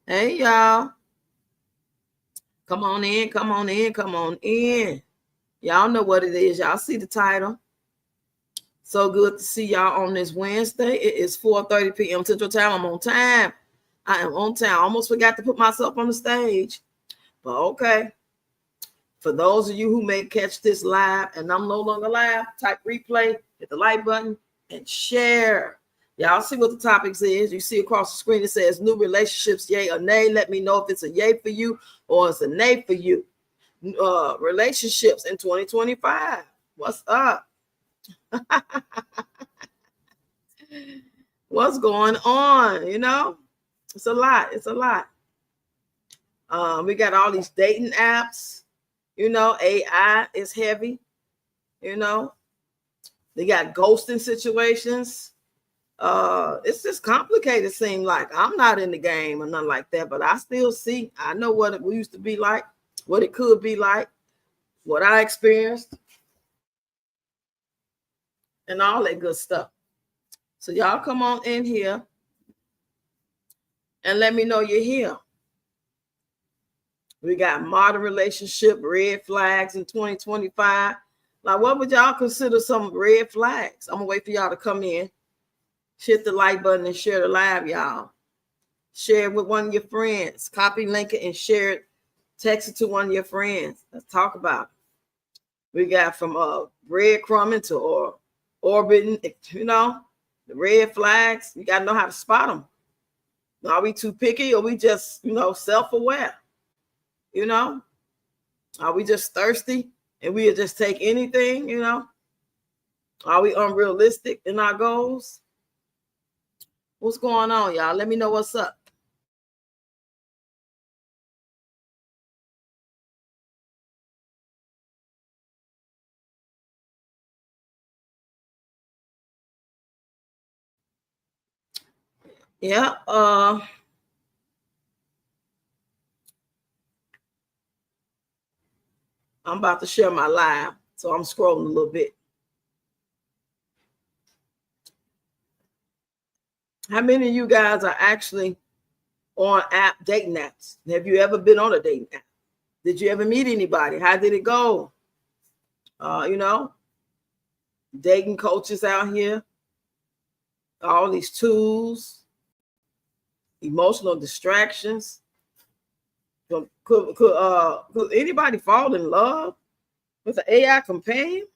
Hey, y'all. Come on in, come on in, come on in. Y'all know what it is. Y'all see the title. So good to see y'all on this Wednesday. It is 4:30 p.m. Central Time. I'm on time. I am on time. I almost forgot to put myself on the stage. But okay. For those of you who may catch this live and I'm no longer live, type replay, hit the like button, and share. Y'all see what the topics is. You see across the screen, it says new relationships, yay or nay. Let me know if it's a yay for you or it's a nay for you. Relationships in 2025. What's up? What's going on? You know, it's a lot. It's a lot. We got all these dating apps. You know, AI is heavy. You know, they got ghosting situations. It's just complicated. Seem like I'm not in the game or nothing like that, but I still see. I know what it used to be like, what it could be like, what I experienced, and all that good stuff. So y'all come on in here and let me know you're here. We got modern relationship red flags in 2025. Now, what would y'all consider some red flags? I'm gonna wait for y'all to come in. Hit the like button and share the live, y'all. Share it with one of your friends. Copy, link it, and share it. Text it to one of your friends. Let's talk about it. We got from breadcrumbing to orbiting, you know, the red flags. You got to know how to spot them. Are we too picky or we just, you know, self-aware? You know, are we just thirsty and we'll just take anything, you know? Are we unrealistic in our goals? What's going on, y'all? Let me know what's up. Yeah, I'm about to share my live, so I'm scrolling a little bit. How many of you guys are actually on dating apps? Have you ever been on a dating app? Did you ever meet anybody? How did it go? You know, dating coaches out here, all these tools, emotional distractions. Could anybody fall in love with an AI companion?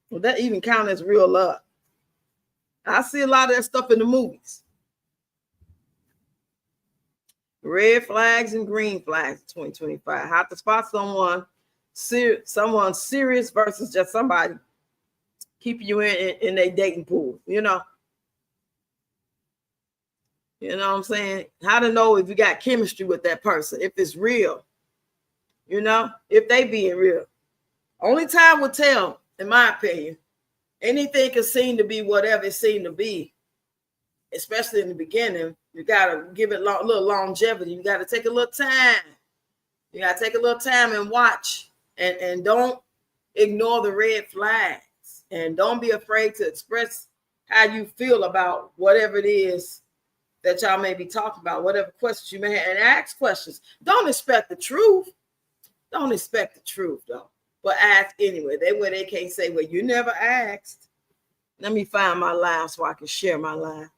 Would that even count as real love? I see a lot of that stuff in the movies. Red flags and green flags 2025. How to spot someone serious versus just somebody keeping you in a dating pool, you know. You know what I'm saying? How to know if you got chemistry with that person, if it's real, you know, if they being real. Only time will tell, in my opinion. Anything can seem to be whatever it seemed to be, especially in the beginning. You got to give it a little longevity. You got to take a little time. You got to take a little time and watch, and don't ignore the red flags, and don't be afraid to express how you feel about whatever it is that y'all may be talking about, whatever questions you may have, and ask questions. Don't expect the truth. Don't expect the truth, though. But ask anyway. They can't say, well, you never asked. Let me find my live so I can share my live.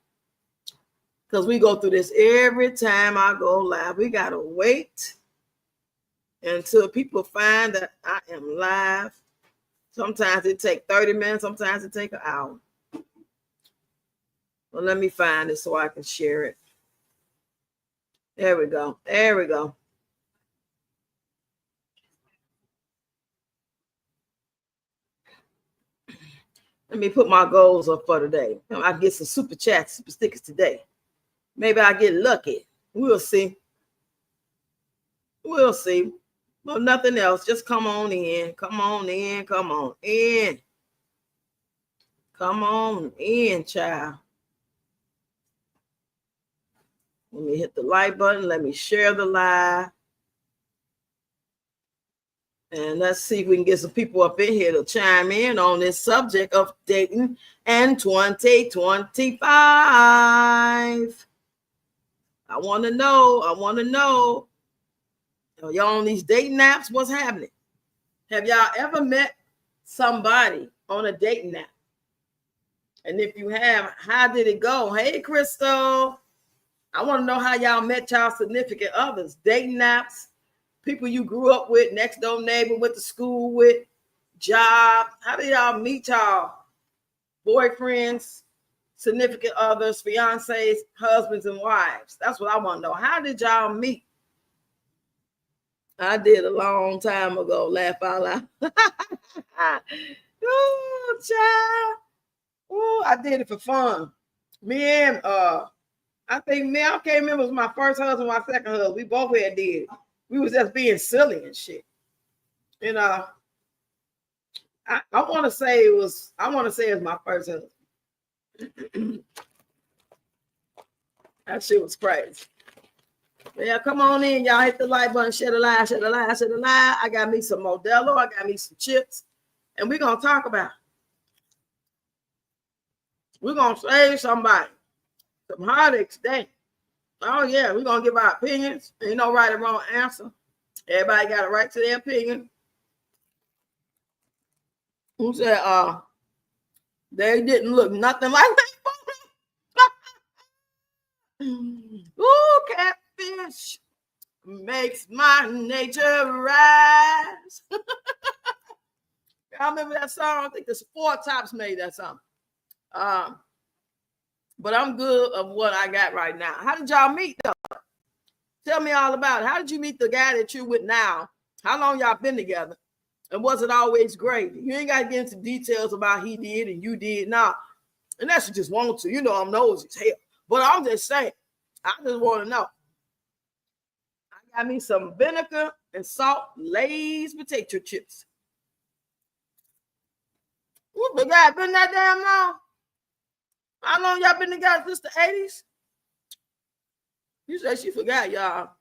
Because we go through this every time I go live. We got to wait until people find that I am live. Sometimes it takes 30 minutes. Sometimes it takes an hour. Well, let me find it so I can share it. There we go. There we go. Let me put my goals up for today. I get some super chats, super stickers today. Maybe I get lucky. We'll see. We'll see. Well, nothing else. Just come on in. Come on in. Come on in. Come on in, child. Let me hit the like button. Let me share the live. And let's see if we can get some people up in here to chime in on this subject of dating and 2025. I want to know. I want to know. Y'all on these dating apps, what's happening? Have y'all ever met somebody on a dating app? And if you have, how did it go? Hey, Crystal. I want to know how y'all met y'all significant others. Dating apps, people you grew up with, next door neighbor, went to school with, job. How did y'all meet y'all boyfriends, significant others, fiancés, husbands, and wives? That's what I want to know. How did y'all meet? I did a long time ago. Laugh out loud. Oh, child. Oh, I did it for fun. Me and I think Mel, I can't remember, it was my first husband, my second husband. We both had did. We was just being silly and shit. You know. I want to say it was my first husband. That shit was crazy. Yeah, come on in, y'all. Hit the like button, share the live, share the live, share the live. I got me some Modelo, I got me some chips, and we're gonna talk about it. We're gonna save somebody some heartaches today. Oh yeah, we're gonna give our opinions. Ain't no right or wrong answer. Everybody got a right to their opinion. Who said they didn't look nothing like that? Ooh, catfish makes my nature rise. I remember that song. I think the Four Tops made that song. But I'm good of what I got right now. How did y'all meet though? Tell me all about it. How did you meet the guy that you're with now? How long y'all been together? And was it always great? You ain't got to get into details about he did and you did. Nah, unless you just want to. You know I'm nosy as hell. But I'm just saying, I just want to know. I got me some vinegar and salt Lay's potato chips. What the guy been that damn long? How long y'all been together since the 80s? You said she forgot, y'all.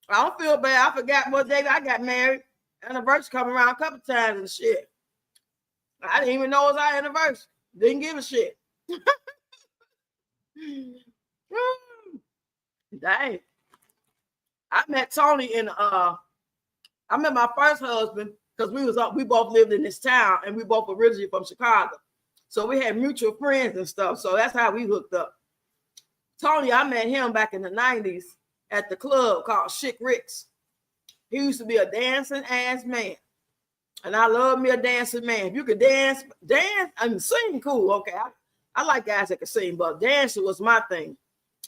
I don't feel bad. I forgot what day I got married. Anniversary coming around a couple times and shit. I didn't even know it was our anniversary. Didn't give a shit. Dang. I met Tony in I met my first husband because we both lived in this town and we both originally from Chicago. So we had mutual friends and stuff. So that's how we hooked up. Tony, I met him back in the 90s at the club called Chick Rick's. He used to be a dancing ass man. And I love me a dancing man. If you could dance, I mean, sing cool. Okay. I like guys that can sing, but dancing was my thing.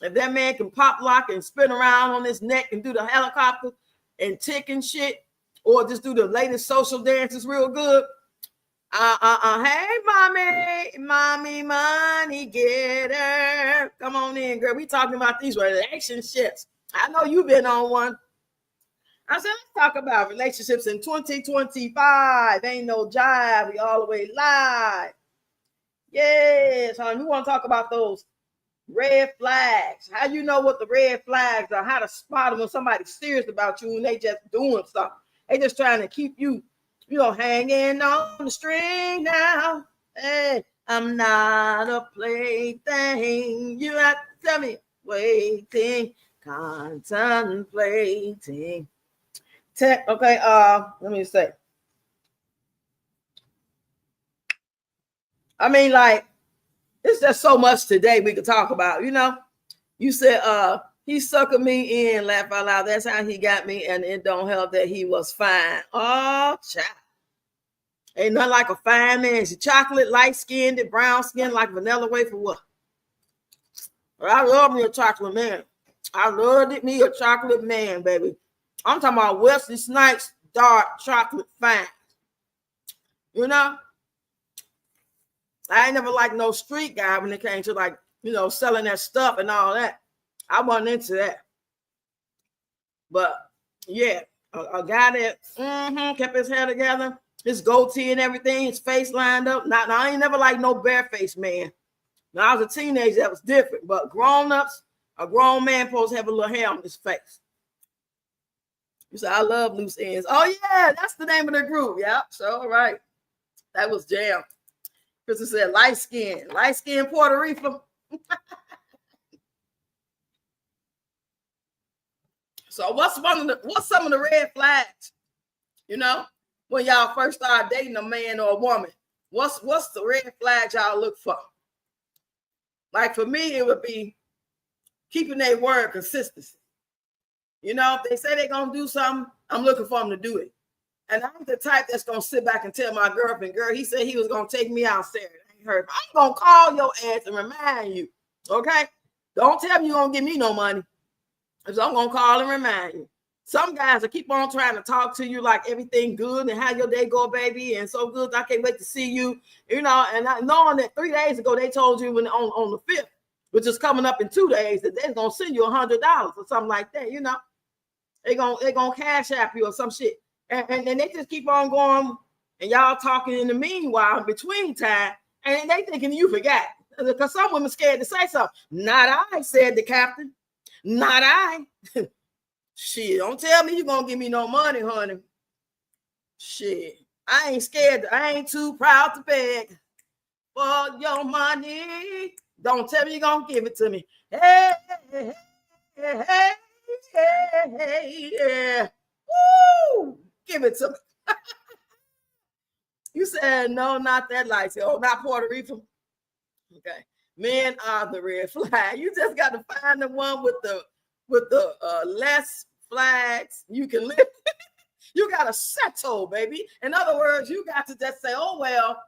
If that man can pop lock and spin around on his neck and do the helicopter and tick and shit, or just do the latest social dances real good. Hey, mommy, money getter. Come on in, girl. We talking about these relationships. I know you've been on one. I said, let's talk about relationships in 2025. Ain't no jive. We all the way live. Yes, honey. We want to talk about those red flags. How you know what the red flags are? How to spot them when somebody's serious about you and they just doing something. They just trying to keep you, hanging on the string now. Hey, I'm not a plaything. You have to tell me, waiting, contemplating. Okay, let me say. I mean, like, it's just so much today we could talk about, You said he suckered me in, laugh out loud. That's how he got me, and it don't help that he was fine. Oh, child. Ain't nothing like a fine man. She chocolate, light-skinned, brown skin, like vanilla wafer. What? I love me a chocolate man. I loved me a chocolate man, baby. I'm talking about Wesley Snipes, dark chocolate fine. I ain't never liked no street guy when it came to selling that stuff and all that. I wasn't into that. But yeah, a guy that kept his hair together, his goatee and everything, his face lined up. Now I ain't never liked no barefaced man. Now I was a teenager, that was different. But grown-ups, a grown man supposed to have a little hair on his face. You said, I love loose ends. Oh yeah, that's the name of the group. Yeah, so right. That was jam. Because it said light skin Puerto Rico. So what's some of the red flags? You know, when y'all first start dating a man or a woman, what's the red flags y'all look for? Like for me, it would be keeping their word, consistency. You know, if they say they're gonna do something, I'm looking for them to do it. And I'm the type that's gonna sit back and tell my girlfriend, girl, he said he was gonna take me out Saturday. I ain't heard. I'm gonna call your ass and remind you. Okay? Don't tell me you're gonna give me no money. Because I'm gonna call and remind you. Some guys will keep on trying to talk to you like everything good and how your day go, baby, and so good. I can't wait to see you. You know, and knowing that 3 days ago they told you on the 5th, which is coming up in 2 days, that they're gonna send you $100 or something like that. You know, they're gonna cash app you or some shit, and they just keep on going, and y'all talking in the meanwhile in between time, and they thinking you forgot because some women scared to say something. Not I, said the captain. Not I. Shit, don't tell me you're gonna give me no money, honey. Shit, I ain't scared. I ain't too proud to beg for your money. Don't tell me you're gonna give it to me. Hey, hey, hey, hey, hey, yeah. Woo! Give it to me. You said no, not that light. Oh, not Puerto Rico. Okay. Men are the red flag. You just got to find the one with the less flags you can live. You got to settle, baby. In other words, you got to just say, oh, well,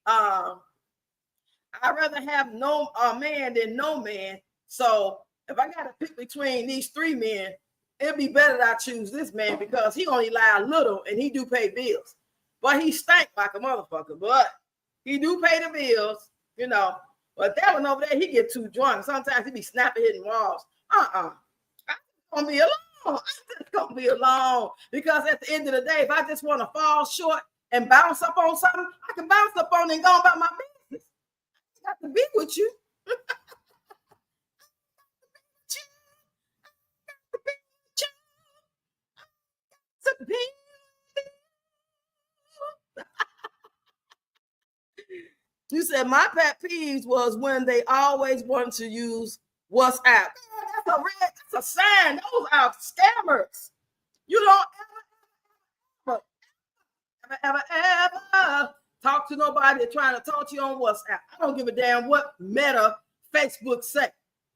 I'd rather have no man than no man. So if I got to pick between these 3 men, it'd be better that I choose this man because he only lie a little and he do pay bills. But he stank like a motherfucker. But he do pay the bills, you know. But that one over there, he get too drunk. Sometimes he be snapping, hitting walls. I'm gonna be alone. I'm just gonna be alone. Because at the end of the day, if I just want to fall short and bounce up on something, I can bounce up on it and go about my business. I got to be with you. You said my pet peeves was when they always wanted to use WhatsApp. That's a sign. Those are scammers. You don't ever talk to nobody trying to talk to you on WhatsApp. I don't give a damn what Meta, Facebook say.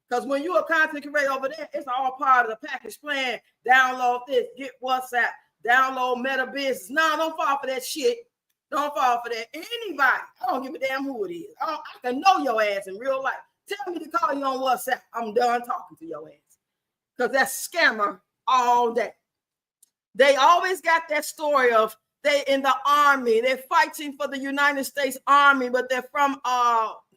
Because when you're a content creator over there, it's all part of the package plan. Download this, get WhatsApp, download Meta Business. No, don't fall for that shit. Don't fall for that. Anybody, I don't give a damn who it is. I can know your ass in real life. Tell me to call you on WhatsApp. I'm done talking to your ass. Because that's scammer all day. They always got that story of they in the army. They're fighting for the United States Army, but they're from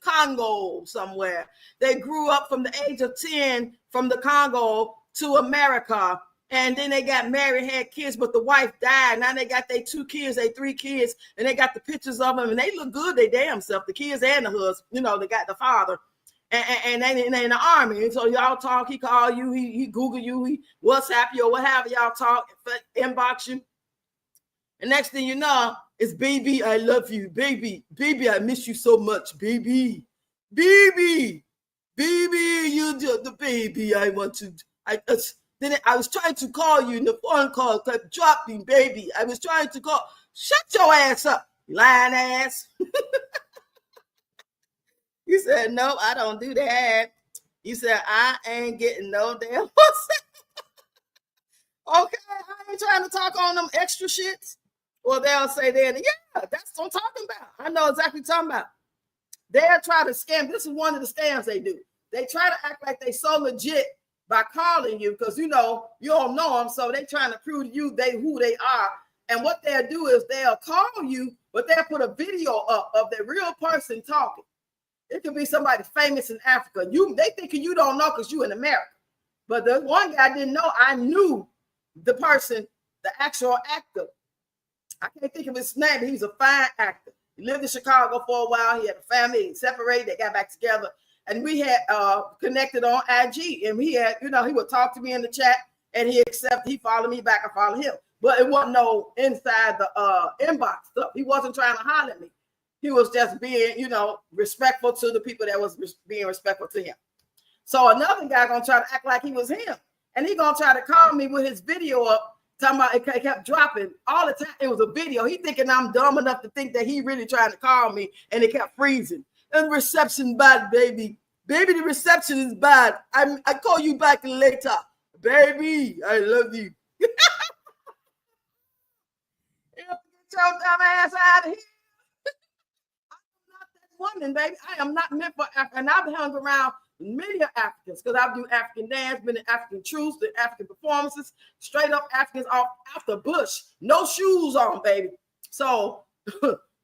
Congo somewhere. They grew up from the age of 10 from the Congo to America. And then they got married, had kids, but the wife died. Now they got their 2 kids, their 3 kids, and they got the pictures of them, and they look good, they damn self, the kids and the husband. You know, they got the father, and they in the army. And so y'all talk, he call you, he Google you, he WhatsApp you, or whatever y'all talk, inbox you. And next thing you know, it's baby, I love you, baby, I miss you so much, baby, you're the baby I want to. Then I was trying to call you, and the phone call kept dropping, baby. I was trying to call. Shut your ass up, lying ass. You said, no, I don't do that. You said, I ain't getting no damn pussy. Okay, I ain't trying to talk on them extra shits. Well, they'll say that, yeah, that's what I'm talking about. I know exactly what I'm talking about. They'll try to scam. This is one of the scams they do. They try to act like they so legit by calling you because, you know, you don't know them. So they trying to prove to you who they are. And what they'll do is they'll call you, but they'll put a video up of the real person talking. It could be somebody famous in Africa. They thinking you don't know because you in America. But the one guy didn't know. I knew the person, the actual actor. I can't think of his name, but he was a fine actor. He lived in Chicago for a while. He had a family. He separated. They got back together. And we had connected on IG. And he had, you know, he would talk to me in the chat. And he followed me back. I followed him. But it wasn't no inside the inbox stuff. He wasn't trying to holler at me. He was just being, you know, respectful to the people that was being respectful to him. So another guy gonna try to act like he was him. And he gonna try to call me with his video up, talking about it kept dropping all the time. It was a video. He thinking I'm dumb enough to think that he really trying to call me, and it kept freezing. And reception bad, baby. Baby, the reception is bad. I call you back later. Baby, I love you. Get your dumb ass out of here. I'm not that woman, baby. I am not meant for Africa. And I've hung around many Africans because I do African dance, been in African truths, the African performances, straight up Africans off the bush, no shoes on, baby. So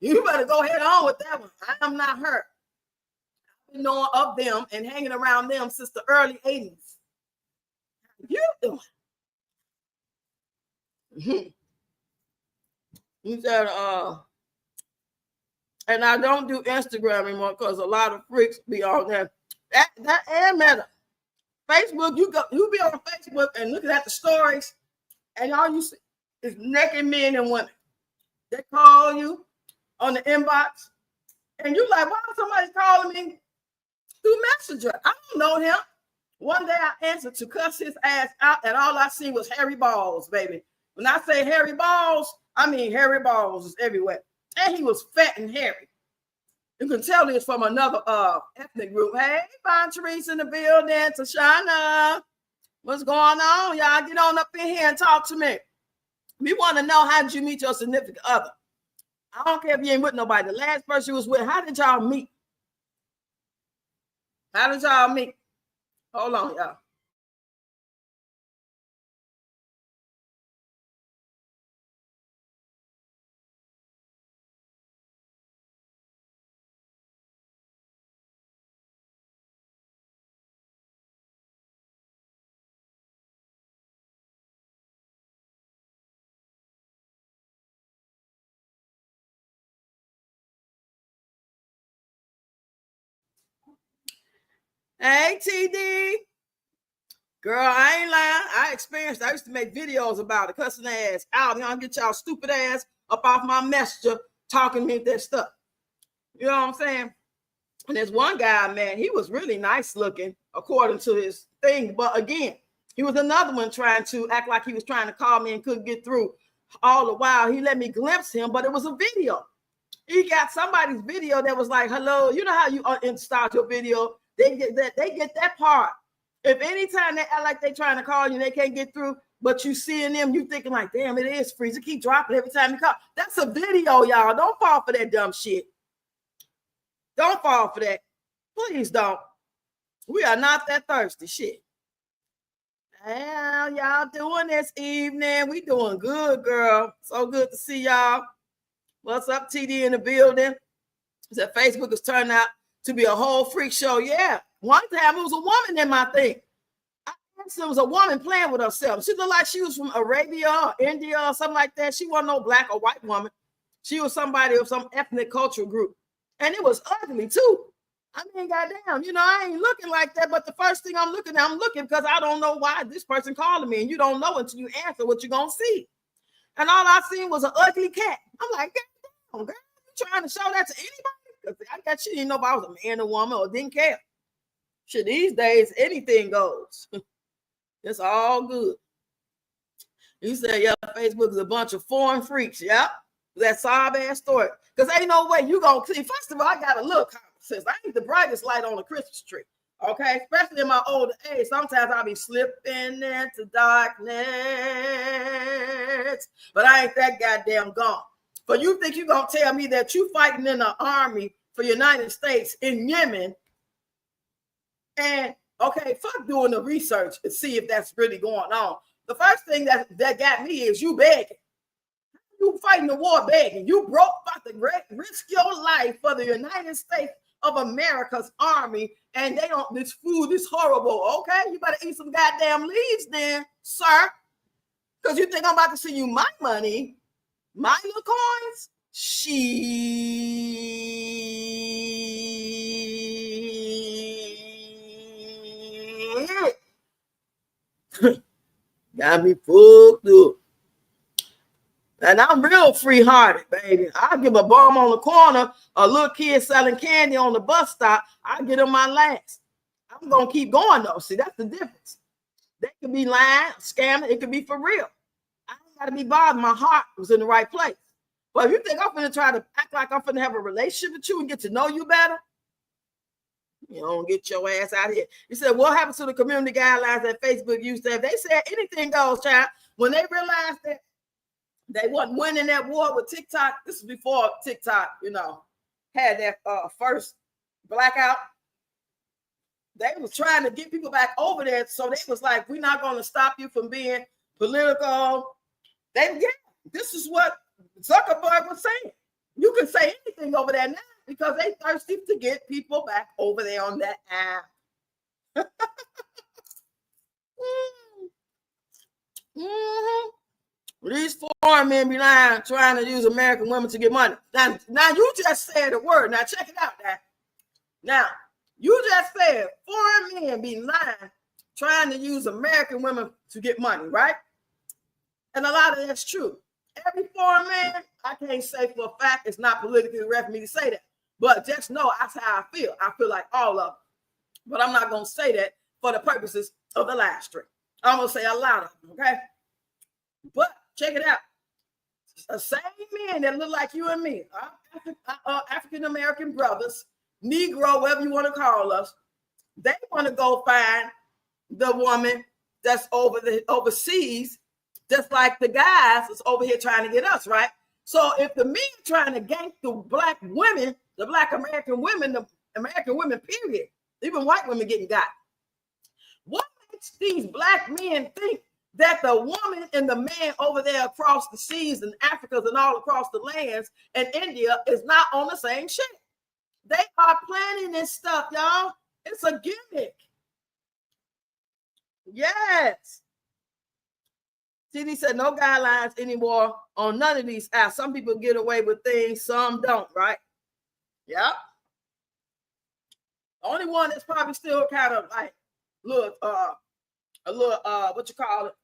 you better go head on with that one. I am not her. I've been knowing of them and hanging around them since the early 80s. You doing? He said, and I don't do Instagram anymore because a lot of freaks be on there. That and Meta. Facebook, you be on Facebook and looking at the stories, and all you see is naked men and women. They call you on the inbox, and you like, why is somebody calling me through Messenger? I don't know him. One day I answered to cuss his ass out, and all I see was hairy balls, baby. When I say hairy balls, I mean hairy balls is everywhere. And he was fat and hairy. You can tell this from another ethnic group. Hey, Von Teresa in the building, Tashana. What's going on? Y'all get on up in here and talk to me. We want to know, how did you meet your significant other? I don't care if you ain't with nobody. The last person you was with, how did y'all meet? How did y'all meet? Hold on, y'all. Hey, TD. Girl, I ain't lying. I experienced. I used to make videos about it, cussing ass out. Y'all get y'all stupid ass up off my messenger talking me that stuff. You know what I'm saying? And there's one guy, man, he was really nice looking according to his thing. But again, he was another one trying to act like he was trying to call me and couldn't get through. All the while, he let me glimpse him, but it was a video. He got somebody's video that was like, hello. You know how you install your video? They get that part. If anytime they act like they trying to call you, they can't get through, but you seeing them, you thinking like, damn, it is freezing. Keep dropping every time you call. That's a video, y'all. Don't fall for that dumb shit. Don't fall for that. Please don't. We are not that thirsty shit. How y'all doing this evening? We doing good, girl. So good to see y'all. What's up, TD in the building? That Facebook is turning out to be a whole freak show. Yeah. One time it was a woman in my thing. I asked it was a woman playing with herself. She looked like she was from Arabia or India or something like that. She wasn't no black or white woman. She was somebody of some ethnic cultural group. And it was ugly too. I mean, goddamn, you know, I ain't looking like that. But the first thing I'm looking because I don't know why this person calling me. And you don't know until you answer what you're going to see. And all I seen was an ugly cat. I'm like, damn, girl, you trying to show that to anybody? Because I got you didn't know if I was a man or woman or didn't care. Shit, these days, anything goes. It's all good. You say, yeah, Facebook is a bunch of foreign freaks. Yeah, that sob ass story. Because ain't no way you going to see. First of all, I got to look. Since I ain't the brightest light on the Christmas tree. Okay, especially in my older age. Sometimes I'll be slipping into darkness. But I ain't that goddamn gone. But you think you're going to tell me that you fighting in the army for the United States in Yemen? And, okay, fuck doing the research and see if that's really going on. The first thing that got me is you begging. You fighting the war begging. You broke about to risk your life for the United States of America's army, and they don't, this food is horrible. Okay, you better eat some goddamn leaves then, sir. Because you think I'm about to send you my money, my little coins? Shit. Got me fucked up. And I'm real free-hearted, baby. I give a bum on the corner, a little kid selling candy on the bus stop, I get him my last. I'm going to keep going, though. See, that's the difference. They could be lying, scamming. It could be for real. I ain't got to be bothered. My heart was in the right place. But if you think I'm going to try to act like I'm going to have a relationship with you and get to know you better, you don't get your ass out of here. You said, what happened to the community guidelines that Facebook used to have? They said anything goes, child. When they realized that they wasn't winning that war with TikTok, this is before TikTok, had that first blackout. They was trying to get people back over there. So they was like, we're not going to stop you from being political. This is what Zuckerberg was saying. You can say anything over there now because they thirsty to get people back over there on that app. These foreign men be lying, trying to use American women to get money. Now you just said a word. Now check it out. Now you just said foreign men be lying, trying to use American women to get money, right? And a lot of that's true. Every foreign man, I can't say for a fact it's not politically correct for me to say that. But just know that's how I feel. I feel like all of them. But I'm not going to say that for the purposes of the live stream. I'm going to say a lot of them, okay? But check it out. The same men that look like you and me, African-American brothers, Negro, whatever you want to call us, they want to go find the woman that's overseas, just like the guys that's over here trying to get us, right? So if the men trying to gank the black women, the black American women, the American women, period, even white women getting got, what makes these black men think that the woman and the man over there across the seas and Africa and all across the lands and India is not on the same shit? They are planning this stuff, y'all. It's a gimmick. Yes. CD said no guidelines anymore on none of these apps. Some people get away with things, some don't, right? Yeah. The only one that's probably still kind of like a little what you call it?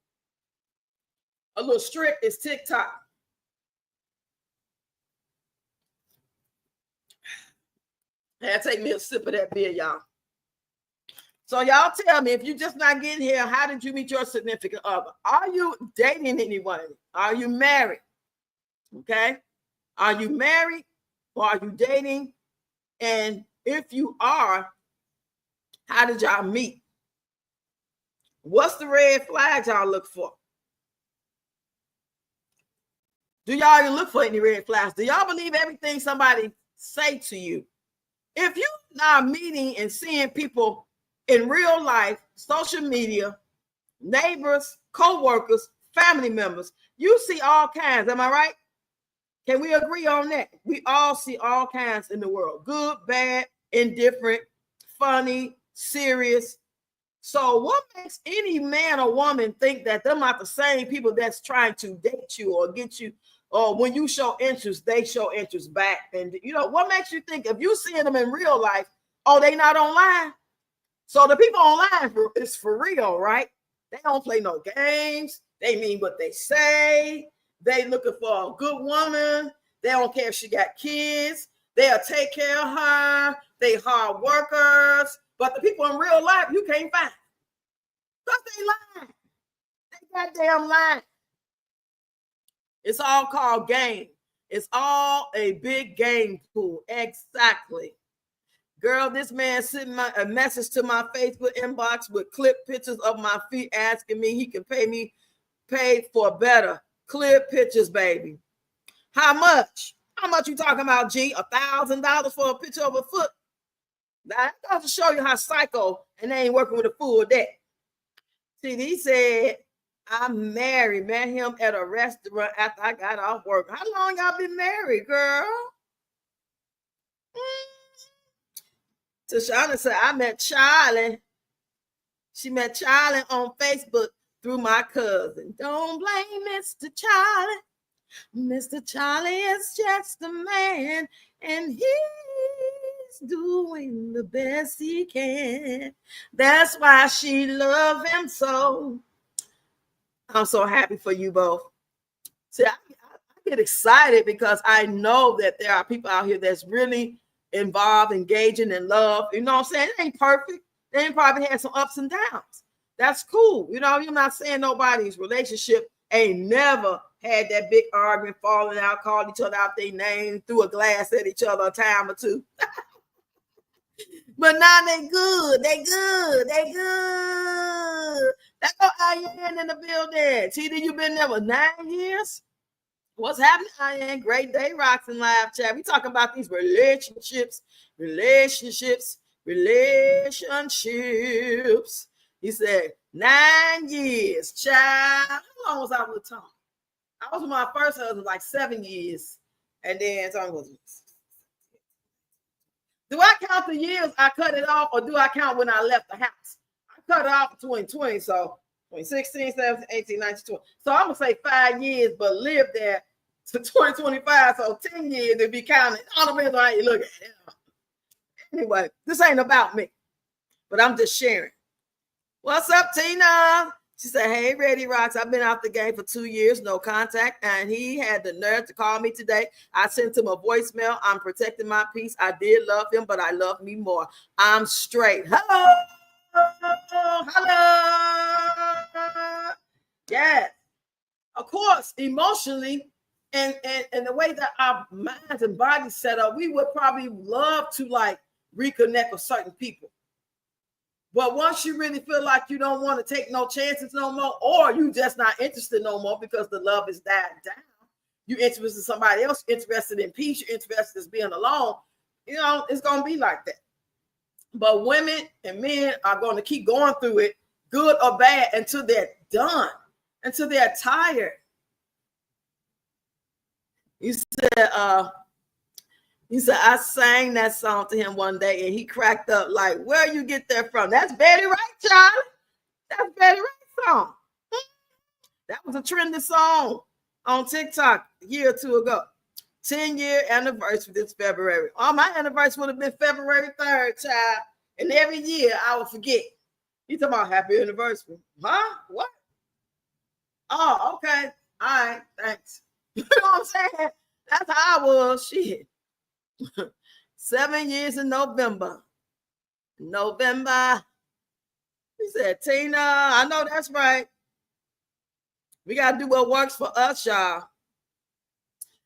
A little strict is TikTok. I had to take me a sip of that beer, y'all. So y'all tell me, if you're just not getting here, how did you meet your significant other? Are you dating anyone? Are you married? Okay. Are you married or are you dating? And if you are, how did y'all meet? What's the red flags y'all look for? Do y'all even look for any red flags? Do y'all believe everything somebody say to you? If you're not meeting and seeing people in real life, social media, neighbors, co-workers, family members, you see all kinds. Am I right? Can we agree on that? We all see all kinds in the world. Good, bad, indifferent, funny, serious. So what makes any man or woman think that they're not the same people that's trying to date you or get you, or when you show interest, they show interest back? And what makes you think if you see them in real life, oh, they not online? So the people online is for real, right? They don't play no games. They mean what they say. They looking for a good woman. They don't care if she got kids. They'll take care of her. They hard workers. But the people in real life, you can't find. Because they lying. They goddamn lying. It's all called game. It's all a big game pool. Exactly. Girl, this man sent a message to my Facebook inbox with clip pictures of my feet asking me he can pay for better. Clear pictures, baby. How much? How much you talking about, G? $1,000 for a picture of a foot? That goes to show you how psycho, and they ain't working with a fool deck. See, he said, I'm married. Met him at a restaurant after I got off work. How long y'all been married, girl? Tashana said, I met Charlie. She met Charlie on Facebook through my cousin. Don't blame Mr. Charlie. Mr. Charlie is just a man, and he's doing the best he can. That's why she loves him so. I'm so happy for you both. See, I get excited because I know that there are people out here that's really involved, engaging in love. You know what I'm saying? It ain't perfect. They ain't probably had some ups and downs. That's cool. You know, you're not saying nobody's relationship ain't never had that big argument, falling out, called each other out their name, threw a glass at each other a time or two. But now they good. They good. They good. That's go Ian in the building. TD, you been there for 9 years? What's happening, Ian? Great day, Rocks and Live Chat. We talking about these relationships. He said 9 years, child. How long was I with Tom? I was with my first husband like 7 years. And then Tom was. Do I count the years I cut it off, or do I count when I left the house? I cut it off in 2020, so 2016, 17, 18, 19, 20. So I'm going to say 5 years, but lived there to 2025, so 10 years to be counted. All depends on how you look at it. Anyway, this ain't about me, but I'm just sharing. What's up, Tina? She said, hey, Ready Rocks, I've been out the game for 2 years, no contact, and he had the nerve to call me today. I sent him a voicemail. I'm protecting my peace. I did love him, but I love me more. I'm straight. Hello. Yes. Of course, emotionally, and the way that our minds and bodies set up, we would probably love to like reconnect with certain people. But once you really feel like you don't want to take no chances no more, or you just not interested no more because the love is died down, you interested in somebody else, interested in peace, you're interested in being alone, you know, it's going to be like that. But women and men are going to keep going through it, good or bad, until they're done, until they're tired. You said, I sang that song to him one day and he cracked up like, where you get that from? That's Betty Wright, Charlie. That's Betty Wright song. That was a trending song on TikTok a year or two ago. 10-year anniversary this February. Oh, my anniversary would have been February 3rd, child. And every year I would forget. You talking about happy anniversary. Huh? What? Oh, okay. All right. Thanks. You know what I'm saying? That's how I was. Shit. 7 years in November. He said, Tina, I know that's right. We got to do what works for us, y'all.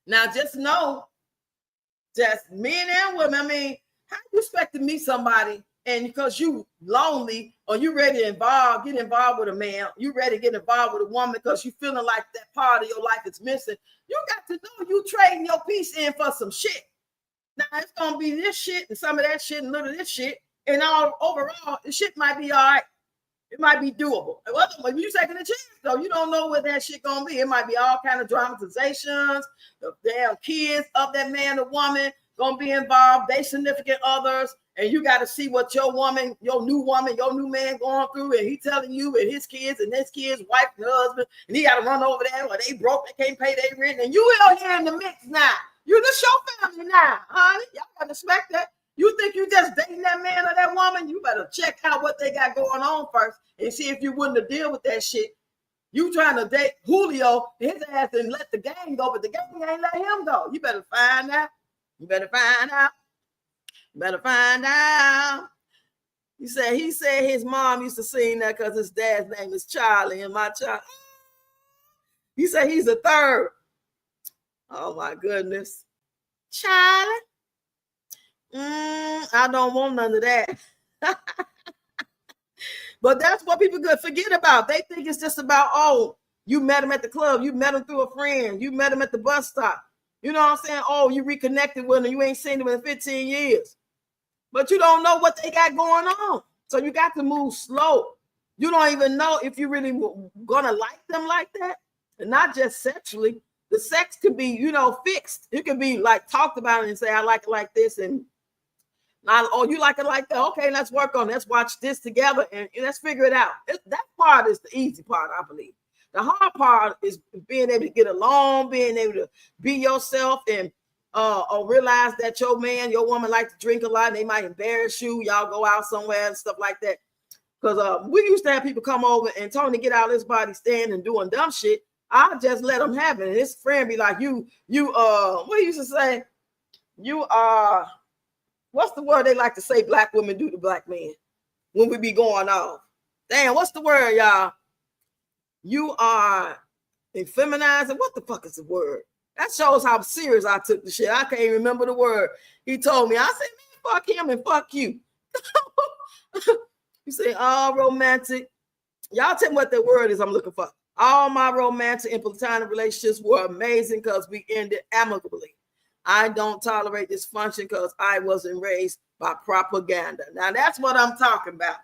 Now, just know, just men and women, I mean, how you expect to meet somebody and because you lonely or you ready to get involved with a man, you ready to get involved with a woman because you feeling like that part of your life is missing, you got to know you trading your peace in for some shit. Now, it's going to be this shit and some of that shit and little of this shit. And overall, the shit might be all right. It might be doable. When you're taking a chance, though, you don't know what that shit going to be. It might be all kind of dramatizations. The damn kids of that man or woman going to be involved. They significant others. And you got to see what your new man going through. And he telling you and his kids, wife and husband. And he got to run over there. Or they broke. They can't pay their rent. And you out here in the mix now. You the show family now, honey. Y'all got to respect that. You think you just dating that man or that woman? You better check out what they got going on first and see if you wouldn't have deal with that shit. You trying to date Julio, his ass, and let the gang go, but the gang ain't let him go. You better find out. He said his mom used to sing that because his dad's name is Charlie, and my child. He said he's a third. Oh my goodness. Charlie. I don't want none of that. But that's what people could forget about. They think it's just about, oh, you met him at the club, you met him through a friend, you met him at the bus stop. You know what I'm saying? Oh, you reconnected with him, you ain't seen him in 15 years. But you don't know what they got going on. So you got to move slow. You don't even know if you really gonna like them like that. And not just sexually. The sex could be, fixed. It could be like talked about and say, I like it like this. And not, oh, you like it like that. Okay, let's work on it. Let's watch this together and let's figure it out. That part is the easy part, I believe. The hard part is being able to get along, being able to be yourself and or realize that your man, your woman like to drink a lot and they might embarrass you. Y'all go out somewhere and stuff like that. Because we used to have people come over and Tony get out of his body standing and doing dumb shit. I just let him have it. And his friend be like, what he used to say? You are, what's the word they like to say black women do to black men when we be going off? Damn, what's the word, y'all? You are effeminizing. What the fuck is the word? That shows how serious I took the shit. I can't even remember the word. He told me. I said, man, fuck him and fuck you. You say, all romantic. Y'all tell me what the word is I'm looking for. All my romantic and platonic relationships were amazing because we ended amicably. I don't tolerate dysfunction because I wasn't raised by propaganda. Now, that's what I'm talking about.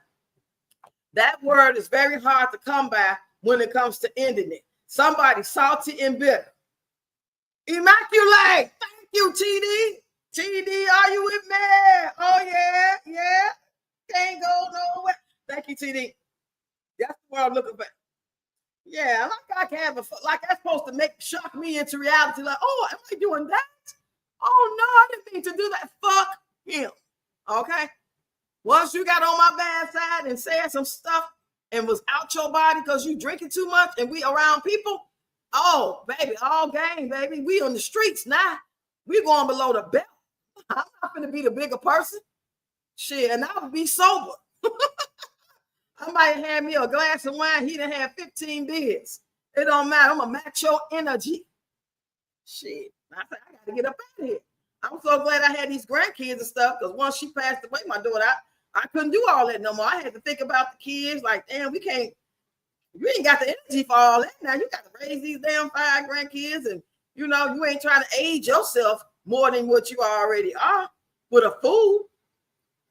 That word is very hard to come by when it comes to ending it. Somebody salty and bitter. Immaculate. Thank you, TD. TD, are you with me? Oh, yeah, yeah. Can't go nowhere. Thank you, TD. That's what I'm looking for. Yeah, like I can have like that's supposed to shock me into reality. Like, oh, am I doing that? Oh no, I didn't mean to do that. Fuck him. Okay. Once you got on my bad side and said some stuff and was out your body because you drinking too much and we around people, oh baby, all game, baby. We on the streets now. We going below the belt. I'm not gonna be the bigger person. Shit, and I would be sober. I might have me a glass of wine. He done had 15 beers. It don't matter. I'm gonna match your energy. Shit. I gotta get up out of here. I'm so glad I had these grandkids and stuff because once she passed away, my daughter, I couldn't do all that no more. I had to think about the kids. Like, damn, you ain't got the energy for all that. Now you got to raise these damn 5 grandkids, and you know you ain't trying to age yourself more than what you already are with a fool.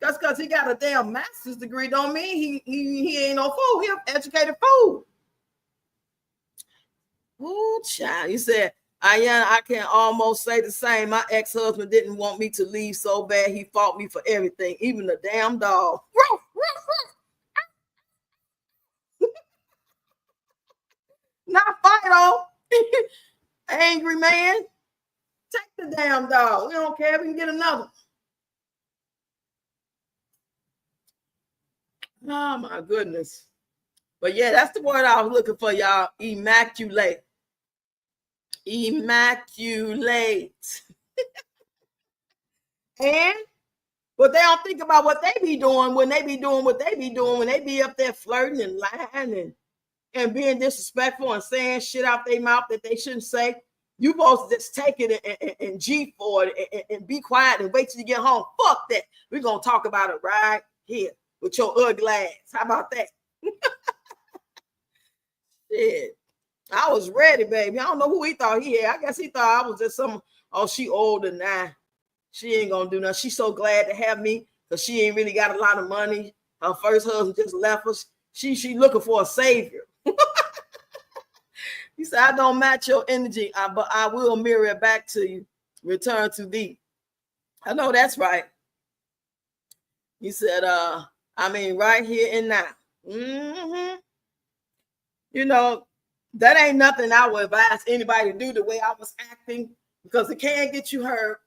Just because he got a damn master's degree don't mean he ain't no fool. He an educated fool. Ooh, child. You said, I can almost say the same. My ex-husband didn't want me to leave so bad. He fought me for everything, even the damn dog. Not Fido. Angry man. Take the damn dog. We don't care. We can get another. Oh my goodness. But yeah, that's the word I was looking for, y'all. Immaculate. Immaculate. But they don't think about what they be doing when they be doing what they be doing, when they be up there flirting and lying and being disrespectful and saying shit out their mouth that they shouldn't say. You supposed to just take it and G for it and be quiet and wait till you get home. Fuck that. We're going to talk about it right here with your ugly ass. How about that? Shit. I was ready, baby. I don't know who he thought he had. I guess he thought I was just she older now. She ain't going to do nothing. She's so glad to have me because she ain't really got a lot of money. Her first husband just left us. She looking for a savior. He said, I don't match your energy, but I will mirror it back to you. Return to thee. I know that's right. He said, right here and now. Mm-hmm. You know, that ain't nothing I would advise anybody to do the way I was acting because it can get you hurt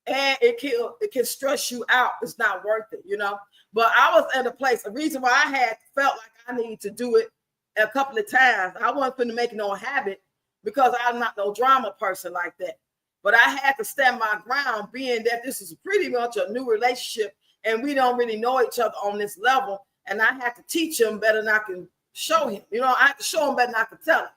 and it can stress you out. It's not worth it, you know. But I was at a place, the reason why I had felt like I needed to do it a couple of times. I wasn't going to make no habit because I'm not no drama person like that. But I had to stand my ground being that this is pretty much a new relationship and we don't really know each other on this level. And I had to teach him better than I can show him. You know, I have to show him better than I can tell him.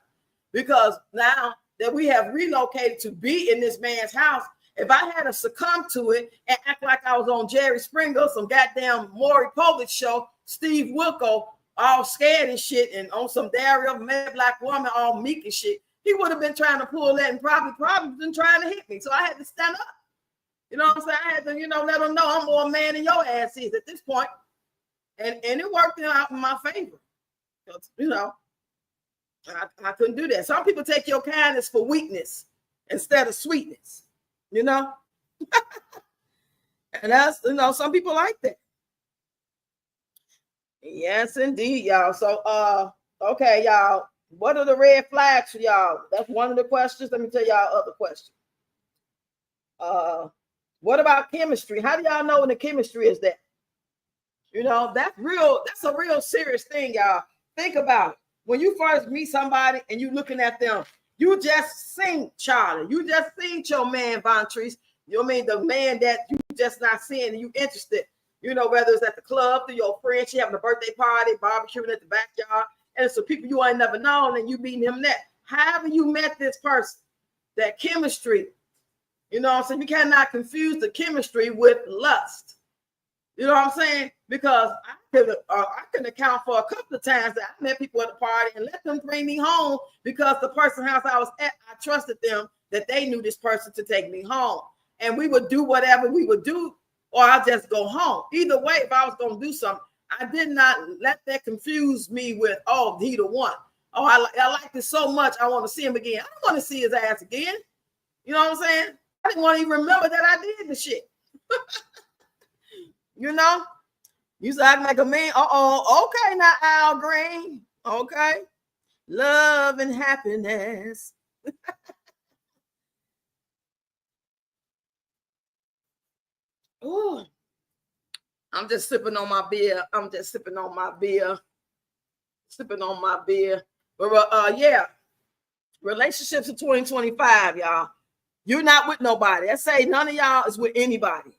Because now that we have relocated to be in this man's house, if I had to succumb to it and act like I was on Jerry Springer, some goddamn Maury Povich show, Steve Wilkos, all scared and shit, and on some Daryl mad black woman, all meek and shit, he would have been trying to pull that and probably been trying to hit me. So I had to stand up. You know what I'm saying? I had to, let them know I'm more man than your ass is at this point. And it worked out in my favor. I couldn't do that. Some people take your kindness for weakness instead of sweetness, And that's, some people like that. Yes, indeed, y'all. So, okay, y'all. What are the red flags for y'all? That's one of the questions. Let me tell y'all other question. What about chemistry? How do y'all know when the chemistry is that? That's real. That's a real serious thing, y'all. Think about it. When you first meet somebody and you looking at them, you just seen Charlie. You just seen your man Vontrice. The man that you just not seeing and you interested. You know, whether it's at the club, through your friend, she having a birthday party, barbecuing at the backyard, and it's some people you ain't never known, and you meeting him that. However you met this person, that chemistry, you know what I'm saying? You cannot confuse the chemistry with lust. You know what I'm saying? Because I can account for a couple of times that I met people at the party and let them bring me home because the person's house I was at, I trusted them that they knew this person to take me home. And we would do whatever we would do, or I'll just go home. Either way, if I was going to do something, I did not let that confuse me with, oh, he the one. Oh, I like this so much, I want to see him again. I don't want to see his ass again. You know what I'm saying? I didn't want to even remember that I did the shit. You know? You act like a man. Okay, now Al Green. Okay. Love and happiness. Ooh. I'm just sipping on my beer. But yeah. Relationships in 2025, y'all. You're not with nobody. I say none of y'all is with anybody.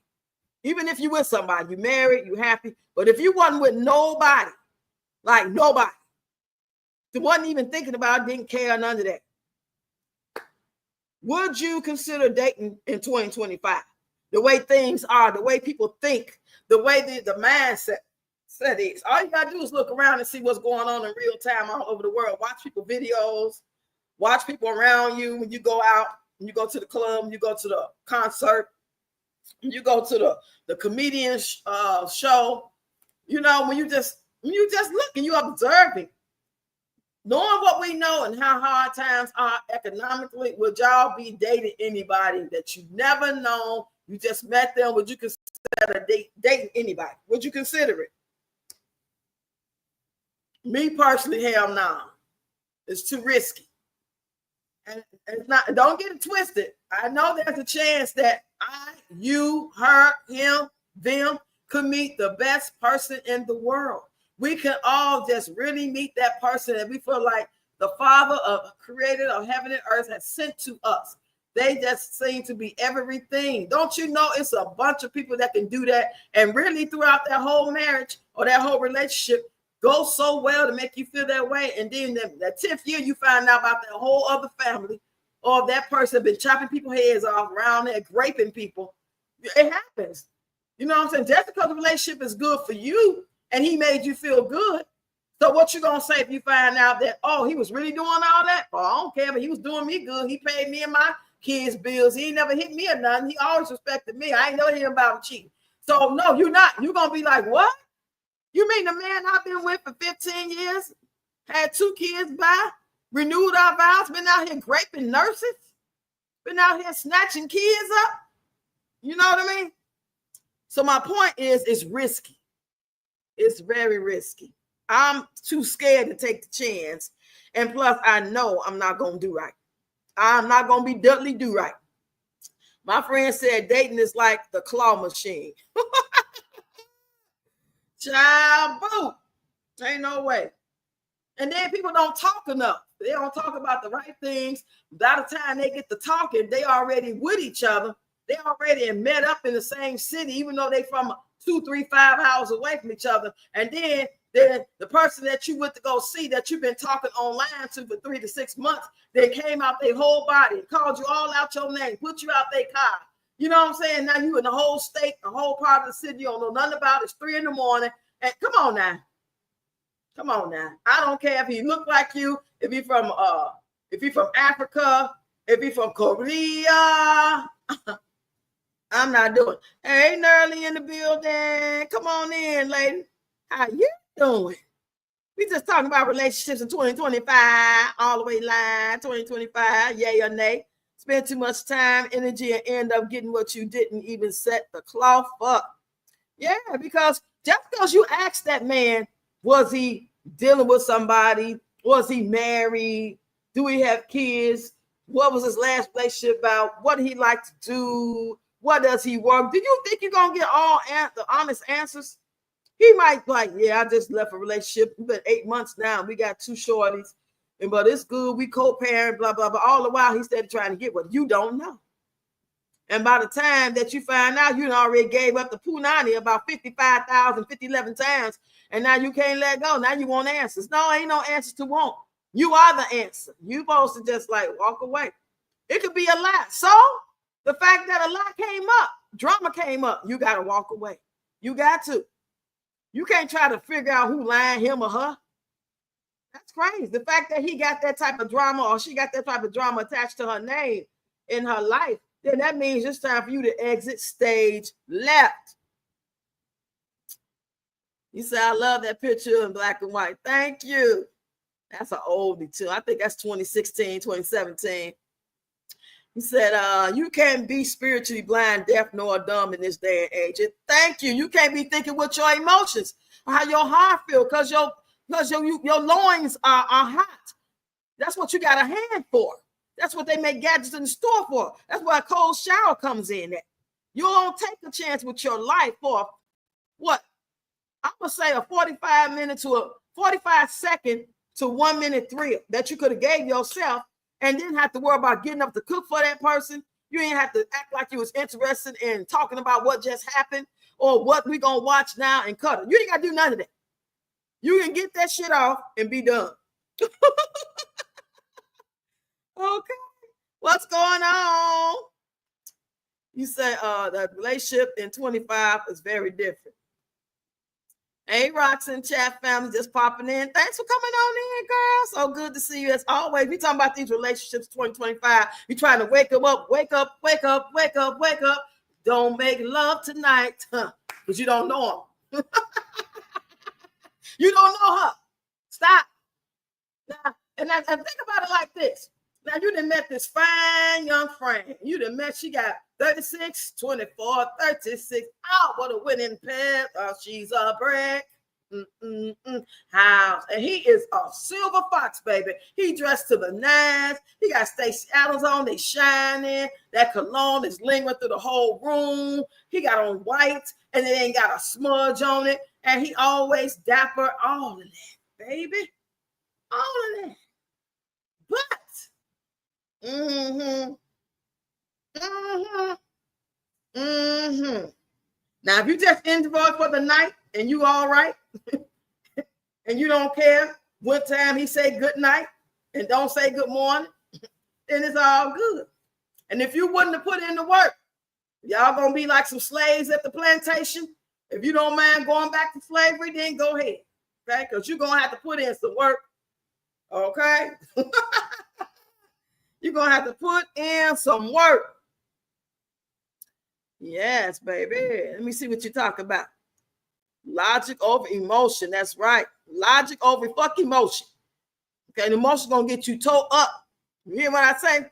Even if you with somebody, you married, you happy. But if you wasn't with nobody, like nobody, you wasn't even thinking about, didn't care, none of that, would you consider dating in 2025? The way things are, the way people think, the way the mindset is. All you gotta do is look around and see what's going on in real time all over the world. Watch people videos, watch people around you when you go out, when you go to the club, when you go to the concert, when you go to the comedian show. You know, when you just look and you're observing, knowing what we know and how hard times are economically, would y'all be dating anybody that you never known? You just met them. Would you consider dating anybody? Would you consider it? Me personally, hell no. It's too risky. And it's not, don't get it twisted. I know there's a chance that you, her, him, them could meet the best person in the world. We can all just really meet that person that we feel like the Father of Creator of heaven and earth has sent to us. They just seem to be everything. Don't you know it's a bunch of people that can do that, and really throughout that whole marriage or that whole relationship go so well to make you feel that way. And then that 10th year you find out about that whole other family, or that person been chopping people's heads off around there, raping people. It happens. You know what I'm saying? Just because the relationship is good for you and he made you feel good. So what you gonna say if you find out that, oh, he was really doing all that? Oh, I don't care, but he was doing me good. He paid me and my kids' bills. He ain't never hit me or nothing. He always respected me. I ain't never hear about him cheating. So no, you're not. You're gonna be like, what? You mean the man I've been with for 15 years, had 2 kids by, renewed our vows, been out here raping nurses, been out here snatching kids up? You know what I mean? So my point is, it's risky. It's very risky. I'm too scared to take the chance. And plus, I know I'm not going to do right. I'm not going to be Dudley do right. My friend said dating is like the claw machine. Child, boo. Ain't no way. And then people don't talk enough. They don't talk about the right things. By the time they get to talking, they already with each other. They already met up in the same city, even though they from 2, 3, 5 hours away from each other. And then the person that you went to go see that you've been talking online to for 3 to 6 months, they came out their whole body, called you all out your name, put you out their car. You know what I'm saying? Now you in the whole state, the whole part of the city you don't know nothing about. It's 3 a.m. And come on now. Come on now. I don't care if he look like you, if he from Africa, if he from Korea. I'm not doing. Hey, Nerly in the building. Come on in, lady. How you doing? We just talking about relationships in 2025, all the way line 2025, yay or nay. Spend too much time, energy, and end up getting what you didn't even set the cloth up. Yeah, because just because you asked that man, was he dealing with somebody? Was he married? Do he have kids? What was his last relationship about? What did he like to do? What does he work? Do you think you're going to get all the honest answers? He might like, yeah, I just left a relationship. It's been 8 months now. We got 2 shorties. But it's good. We co-parent, blah, blah, blah. All the while, he started trying to get what you don't know. And by the time that you find out, you already gave up the punani about 55,011 times, and now you can't let go. Now you want answers. No, ain't no answers to want. You are the answer. You supposed to just like walk away. It could be a lot. So the fact that a lot came up, drama came up, you got to walk away. You got to. You can't try to figure out who lying, him or her. That's crazy. The fact that he got that type of drama or she got that type of drama attached to her name in her life, then that means it's time for you to exit stage left. You say, I love that picture in black and white. Thank you. That's an oldie too. I think that's 2016, 2017. He said, you can't be spiritually blind, deaf, nor dumb in this day and age. And thank you. You can't be thinking with your emotions, how your heart feels, because your loins are hot. That's what you got a hand for. That's what they make gadgets in the store for. That's why a cold shower comes in at. You don't take a chance with your life for what? I'm going to say a 45 second to 1 minute thrill that you could have gave yourself and didn't have to worry about getting up to cook for that person. You didn't have to act like you was interested in talking about what just happened or what we going to watch now and cut it. You ain't got to do none of that. You can get that shit off and be done. Okay. What's going on? You say the relationship in 25 is very different. Hey, Roxanne chat family just popping in. Thanks for coming on in, girl. So good to see you as always. We talking about these relationships 2025. You trying to wake them up, wake up, wake up, wake up, wake up. Don't make love tonight, because you don't know them. You don't know her. Stop. Now, and think about it like this. Now, you done met this fine young friend. You done met, she got 36, 24, 36. Oh, what a winning pair. Oh, she's a brick. House. And he is a silver fox, baby. He dressed to the nines. He got Stacey Adams on. They shining. That cologne is lingering through the whole room. He got on white, and it ain't got a smudge on it. And he always dapper. All of that, baby. All of that. But now, if you just enjoy for the night and you all right, and you don't care what time he say good night and don't say good morning, then it's all good. And if you wouldn't have put in the work, y'all gonna be like some slaves at the plantation. If you don't mind going back to slavery, then go ahead, okay? Because you're gonna have to put in some work, okay? You're going to have to put in some work. Yes, baby. Let me see what you're talking about. Logic over emotion. That's right. Logic over fuck emotion. Okay, the emotion's going to get you towed up. You hear what I say?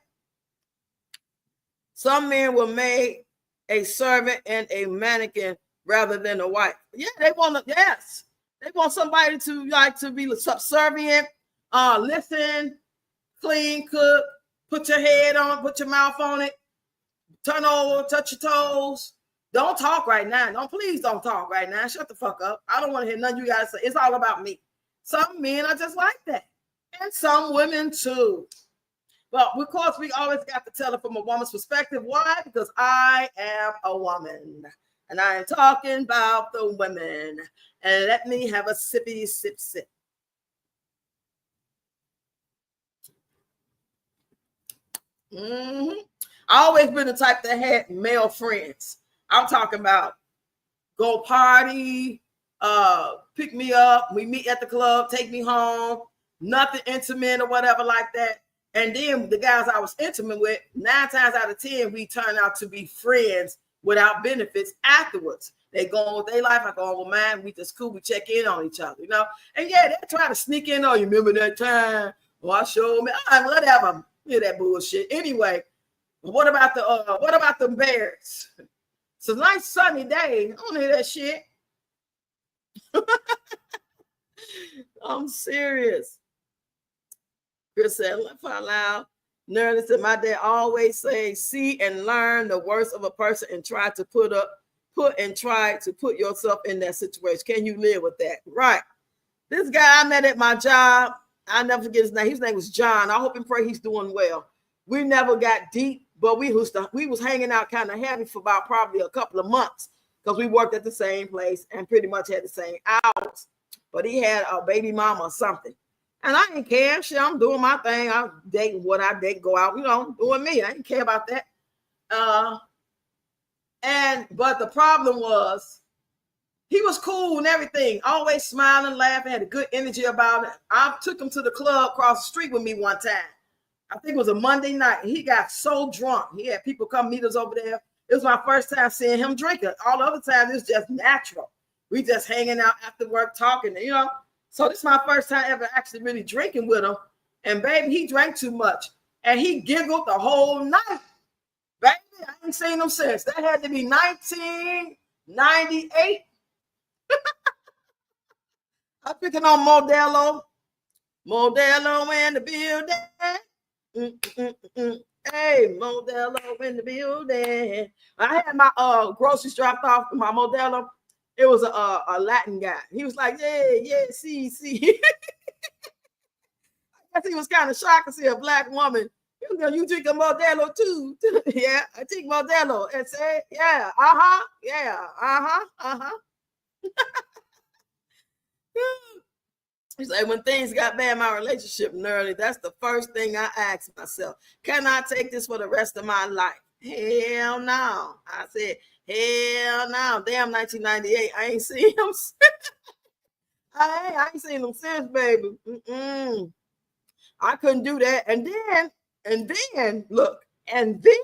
Some men were made a servant and a mannequin rather than a wife. Yeah, they want to, yes. They want somebody to be subservient, listen, clean, cook, put your head on, put your mouth on it, turn over, touch your toes. Don't talk right now. Please don't talk right now. Shut the fuck up. I don't want to hear nothing you gotta say. It's all about me. Some men are just like that. And some women too. But of course, we always got to tell it from a woman's perspective. Why? Because I am a woman. And I am talking about the women. And let me have a sippy sip sip. I always been the type that had male friends. I'm talking about go party, pick me up, we meet at the club, take me home, nothing intimate or whatever like that. And then the guys I was intimate with, 9 times out of 10, we turn out to be friends without benefits afterwards. They go on with their life, I go on with mine. We just cool, we check in on each other, you know. And yeah, they try to sneak in. Oh, you remember that time? Well, I showed me. Whatever. Hear that bullshit. Anyway, what about the Bears? It's a nice sunny day. I don't hear that shit. I'm serious. Chris said, laugh out loud. Nerdy said, my dad always say, see and learn the worst of a person and try to put yourself in that situation. Can you live with that? Right. This guy I met at my job, I'll never forget his name. His name was John. I hope and pray he's doing well. We never got deep, but we was hanging out kind of heavy for about probably a couple of months because we worked at the same place and pretty much had the same hours. But he had a baby mama or something. And I didn't care. Shit, I'm doing my thing. I'm dating what I date, go out, doing me. I didn't care about that. But the problem was he was cool and everything, always smiling, laughing, had a good energy about it. I took him to the club across the street with me one time. I think it was a Monday night. He got so drunk. He had people come meet us over there. It was my first time seeing him drinking. All the other times, it was just natural. We just hanging out after work, talking, So this is my first time ever actually really drinking with him. And baby, he drank too much. And he giggled the whole night. Baby, I ain't seen him since. That had to be 1998. I'm picking on Modelo. Modelo in the building. Hey, Modelo in the building. I had my groceries dropped off in my Modelo. It was a Latin guy. He was like, yeah, see. I guess he was kind of shocked to see a black woman. You drink a Modelo too. Yeah, I drink Modelo. And say, yeah, He's like, when things got bad in my relationship, Nerdy, that's the first thing I asked myself. Can I take this for the rest of my life? Hell no. I said, hell no. Damn, 1998. I ain't seen him. I ain't seen him since, baby. I couldn't do that. And then, look,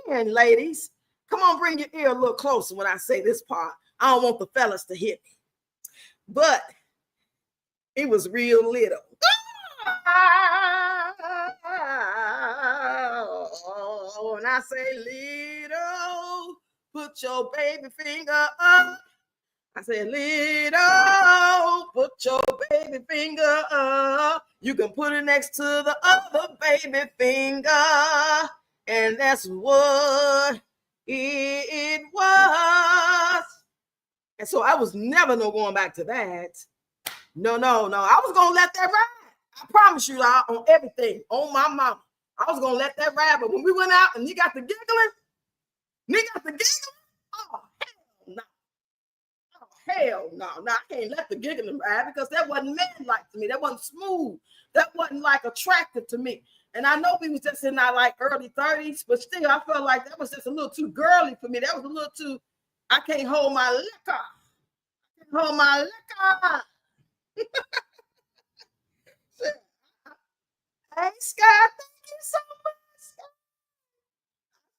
ladies, come on, bring your ear a little closer when I say this part. I don't want the fellas to hit me. But it was real little. When I say little, put your baby finger up. I said, little, put your baby finger up. You can put it next to the other baby finger. And that's what it was. And so I was never going back to that. No. I was going to let that ride. I promise you, on everything, on my mama. I was going to let that ride. But when we went out and you got the giggling, oh, hell no. Oh, hell no. I can't let the giggling ride because that wasn't man-like to me. That wasn't smooth. That wasn't like attractive to me. And I know we was just in our like early 30s, but still I felt like that was just a little too girly for me. That was a little too, I can't hold my liquor. Hey, Scott, thank you so much.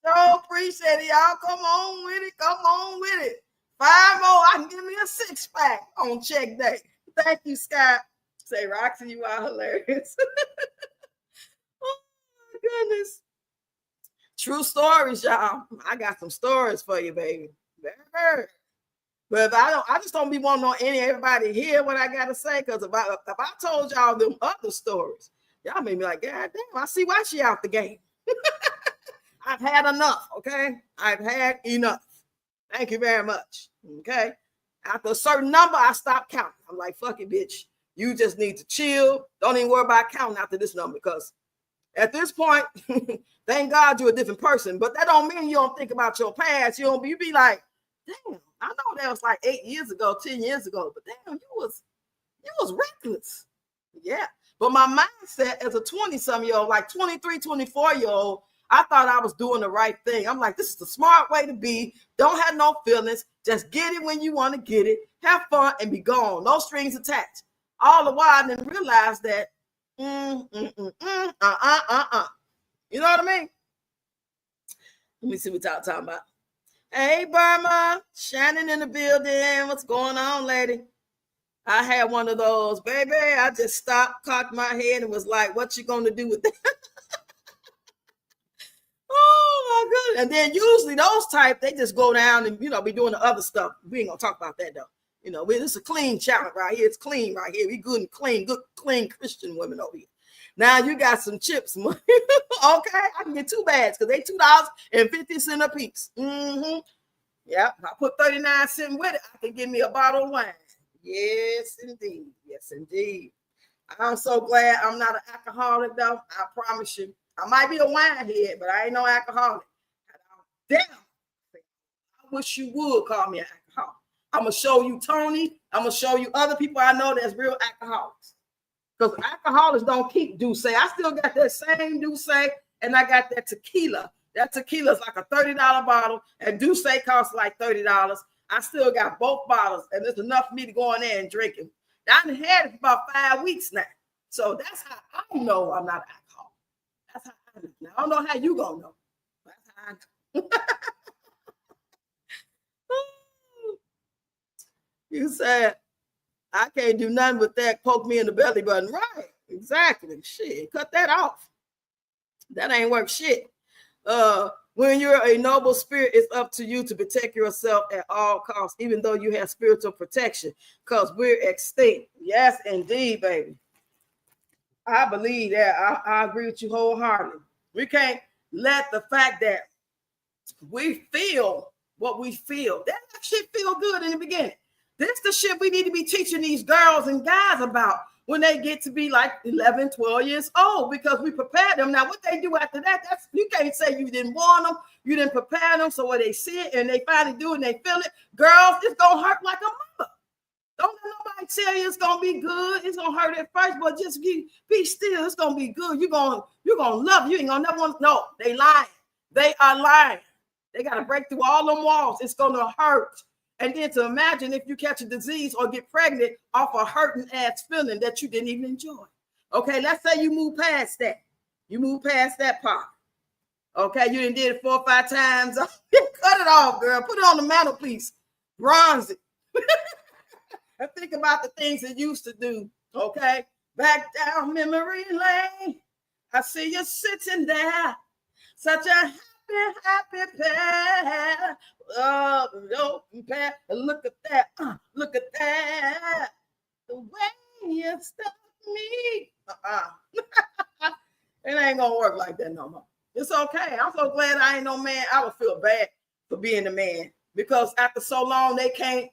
So appreciate it, y'all. Come on with it. 5 more, I can give me a 6-pack on check day. Thank you, Scott. Say, Roxy, you are hilarious. Oh, my goodness. True stories, y'all. I got some stories for you, baby. But if I just don't be wanting everybody to hear what I got to say, because if I told y'all them other stories, y'all made me like, God damn, I see why she out the game. I've had enough, okay? I've had enough. Thank you very much, okay? After a certain number, I stopped counting. I'm like, fuck it, bitch. You just need to chill. Don't even worry about counting after this number, because at this point, thank God you're a different person. But that don't mean you don't think about your past. You be like, damn, I know that was like 8 years ago, 10 years ago, but damn, you was reckless. Yeah. But my mindset as a 20-some-year-old, like 23, 24-year-old, I thought I was doing the right thing. I'm like, this is the smart way to be. Don't have no feelings. Just get it when you want to get it. Have fun and be gone. No strings attached. All the while, I didn't realize that, You know what I mean? Let me see what y'all talking about. Hey, Burma, Shannon in the building. What's going on, lady? I had one of those, baby. I just stopped, cocked my head, and was like, what you going to do with that? Oh, my goodness. And then usually those type, they just go down and, be doing the other stuff. We ain't going to talk about that, though. This is a clean channel right here. It's clean right here. We good and clean, good, clean Christian women over here. Now you got some chips money. Okay, I can get 2 bags because they $2.50 a piece. Yeah, I put 39 cents with it. I can give me a bottle of wine. Yes, indeed. Yes, indeed. I'm so glad I'm not an alcoholic, though. I promise you. I might be a wine head, but I ain't no alcoholic. Damn. I wish you would call me an alcoholic. I'm going to show you Tony. I'm going to show you other people I know that's real alcoholics. Because alcoholics don't keep Douce. I still got that same Douce, and I got that tequila. That tequila is like a $30 bottle, and Douce costs like $30. I still got both bottles, and there's enough for me to go in there and drink it. I've had it for about 5 weeks now. So that's how I know I'm not an alcoholic. That's how I know. Now, I don't know how you gonna know. That's how I know. You said, I can't do nothing with that. Poke me in the belly button. Right. Exactly. Shit. Cut that off. That ain't worth shit. When you're a noble spirit, it's up to you to protect yourself at all costs, even though you have spiritual protection, because we're extinct. Yes, indeed, baby. I believe that. I agree with you wholeheartedly. We can't let the fact that we feel what we feel, that shit feel good in the beginning. This the shit we need to be teaching these girls and guys about when they get to be like 11, 12 years old, because we prepare them. Now, what they do after that, that's, you can't say you didn't warn them, you didn't prepare them. So when they see it and they finally do it and they feel it, girls, it's going to hurt like a mother. Don't let nobody tell you it's going to be good. It's going to hurt at first, but just be still. It's going to be good. You're going to love it. You ain't going to never want to. No, they lying. They are lying. They got to break through all them walls. It's going to hurt. And then to imagine if you catch a disease or get pregnant off a hurting ass feeling that you didn't even enjoy. Okay, let's say you move past that. You move past that part. Okay, you done did it 4 or 5 times. Cut it off, girl. Put it on the mantelpiece. Bronze it. And think about the things it used to do. Okay, back down memory lane. I see you sitting there. Such a happy pair. Oh, pair. Look at that. Look at that. The way you stuck me. It ain't gonna work like that no more. It's okay. I'm so glad I ain't no man. I would feel bad for being a man, because after so long they can't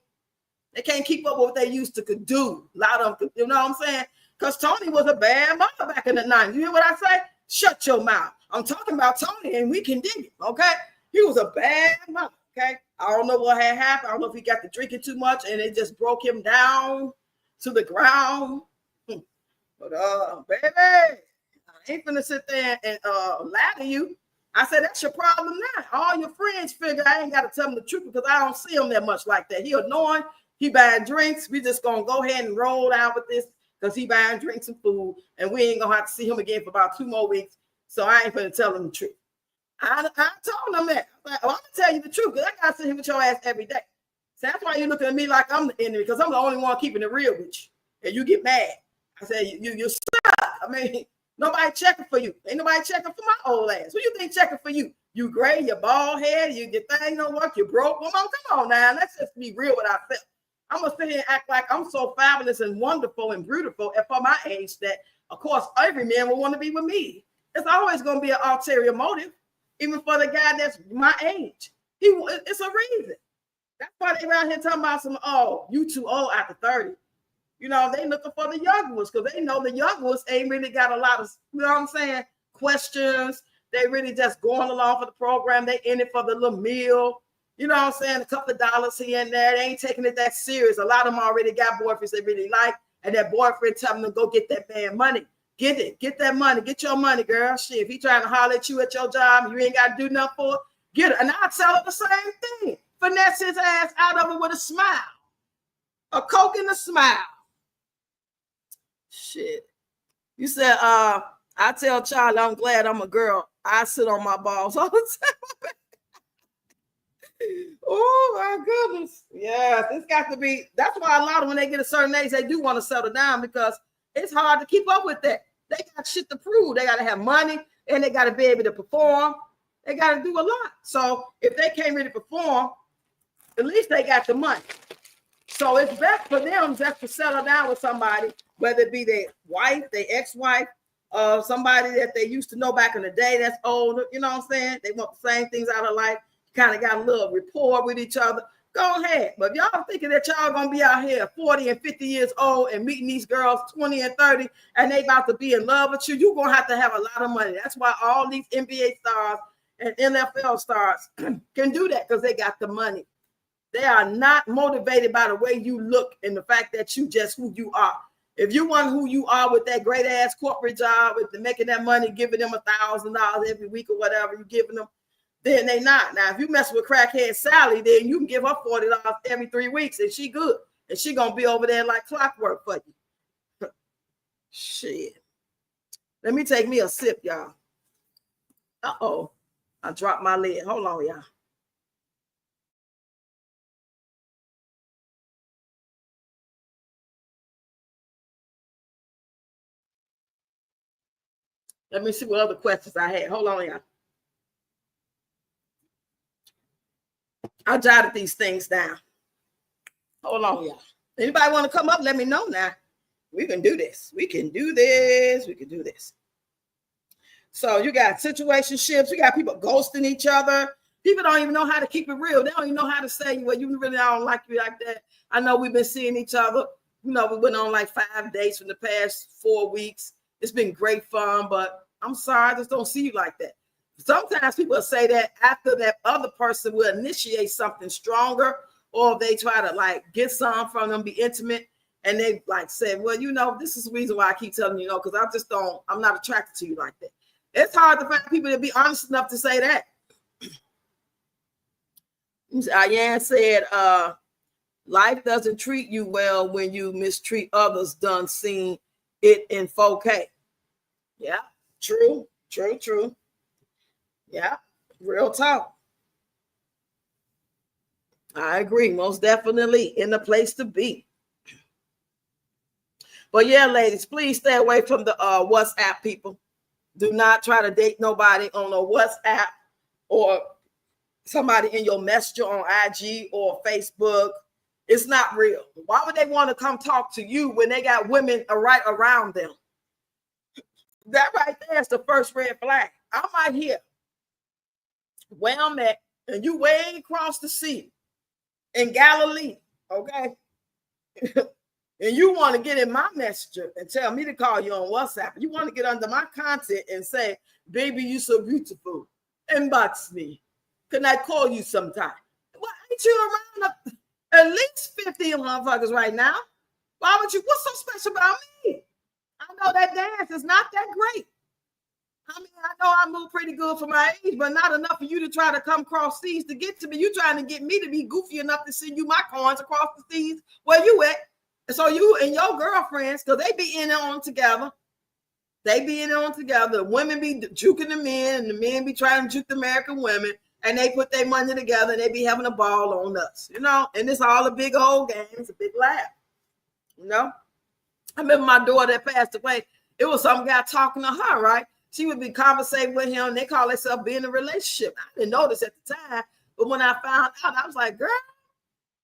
keep up with what they used to could do. A lot of them, you know what I'm saying? Because Tony was a bad mother back in the 90s. You hear what I say? Shut your mouth. I'm talking about Tony, and we can dig it, okay? He was a bad mother, okay? I don't know what had happened. I don't know if he got to drinking too much and it just broke him down to the ground. But baby, I ain't finna sit there and lie to you. I said, that's your problem now. All your friends figure I ain't got to tell them the truth, because I don't see him that much like that. He annoying. He buying drinks. We just gonna go ahead and roll out with this, because he buying drinks and food, and we ain't gonna have to see him again for about 2 more weeks. So I ain't gonna tell him the truth. I told him that. I'm gonna tell you the truth, because I gotta sit here with your ass every day. So that's why you're looking at me like I'm the enemy, because I'm the only one keeping it real with you, and you get mad. I say you suck. I mean, nobody checking for you. Ain't nobody checking for my old ass. Who you think checking for you? You gray, you bald head, your thing don't work, you broke. Come on now. Let's just be real with ourselves. I'm gonna sit here and act like I'm so fabulous and wonderful and beautiful, and for my age, that of course every man will want to be with me. It's always gonna be an ulterior motive, even for the guy that's my age. It's a reason. That's why they around here talking about some, oh, you too old after 30. You know, they looking for the young ones, because they know the young ones ain't really got a lot of, you know what I'm saying, questions. They really just going along for the program. They in it for the little meal. You know what I'm saying? A couple of dollars here and there. They ain't taking it that serious. A lot of them already got boyfriends they really like, and that boyfriend telling them to go get that man money. Get it. Get that money. Get your money, girl. Shit, if he trying to holler at you at your job, you ain't got to do nothing for it, get it. And I'll tell her the same thing. Finesse his ass out of it with a smile. A Coke and a smile. Shit. You said, I tell Charlie I'm glad I'm a girl. I sit on my balls all the time. Oh my goodness. Yeah, this got to be. That's why a lot of when they get a certain age, they do want to settle down, because it's hard to keep up with that. They got shit to prove. They got to have money, and they got to be able to perform. They got to do a lot. So if they can't really perform, at least they got the money. So it's best for them just to settle down with somebody, whether it be their wife, their ex-wife, somebody that they used to know back in the day that's older. You know what I'm saying? They want the same things out of life. Kind of got a little rapport with each other. Go ahead. But if y'all thinking that y'all gonna be out here 40 and 50 years old and meeting these girls 20 and 30 and they about to be in love with you, you're gonna have to have a lot of money. That's why all these NBA stars and NFL stars can do that because they got the money. They are not motivated by the way you look and the fact that you just who you are. If you want who you are with that great ass corporate job, with making that money, giving them $1,000 every week or whatever you're giving them, then they not. Now, if you mess with crackhead Sally, then you can give her $40 every 3 weeks and she good. And she gonna be over there like clockwork for you. Shit. Let me take me a sip, y'all. Uh-oh. I dropped my lid. Hold on, y'all. Let me see what other questions I had. Hold on, y'all. I jotted these things down. Hold on, y'all. Anybody want to come up? Let me know now. We can do this. We can do this. We can do this. So you got situationships. You got people ghosting each other. People don't even know how to keep it real. They don't even know how to say, well, you really don't like me like that. I know we've been seeing each other. You know, we went on like 5 dates from the past 4 weeks. It's been great fun, but I'm sorry, I just don't see you like that. Sometimes people say that after that other person will initiate something stronger, or they try to like get some from them, be intimate, and they like say, well, you know, this is the reason why I keep telling you, because I'm not attracted to you like that. It's hard to find people to be honest enough to say that. Ayan said, life doesn't treat you well when you mistreat others. Done seen it in 4K. Yeah, true. Yeah, real talk. I agree, most definitely in the place to be. But yeah, ladies, please stay away from the WhatsApp people. Do not try to date nobody on a WhatsApp or somebody in your messenger on IG or Facebook. It's not real. Why would they want to come talk to you when they got women right around them? That right there is the first red flag. I'm right here where I'm at, and you way across the sea in Galilee, okay? And you want to get in my messenger and tell me to call you on WhatsApp. You want to get under my content and say, baby, you so beautiful. Inbox me. Can I call you sometime? Well, ain't you around at least 50 motherfuckers right now? Why would you? What's so special about me? I know that dance is not that great. I mean, I know I move pretty good for my age, but not enough for you to try to come cross seas to get to me. You trying to get me to be goofy enough to send you my coins across the seas. Where you at? And so you and your girlfriends, because they be in on together. They be in on together. The women be juking the men, and the men be trying to juke the American women. And they put their money together, and they be having a ball on us, you know. And it's all a big old game. It's a big laugh, you know. I remember my daughter that passed away. It was some guy talking to her, right? She would be conversating with him. And they call themselves being in a relationship. I didn't know this at the time, but when I found out, I was like, girl.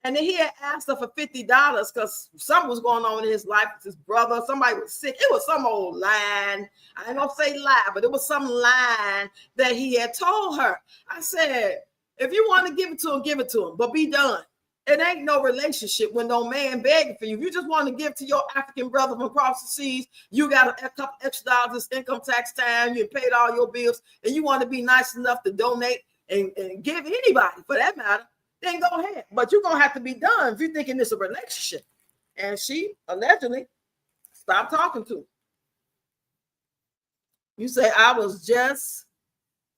And then he had asked her for $50 because something was going on in his life with his brother. Somebody was sick. It was some old line. I ain't gonna say lie, but it was some line that he had told her. I said, if you want to give it to him, give it to him, but be done. It ain't no relationship when no man begging for you. If you just want to give to your African brother from across the seas, you got a couple extra dollars income tax time, you paid all your bills, and you want to be nice enough to donate and give anybody for that matter, then go ahead. But you're going to have to be done if you're thinking it's a relationship. And she allegedly stopped talking to him. You say, I was just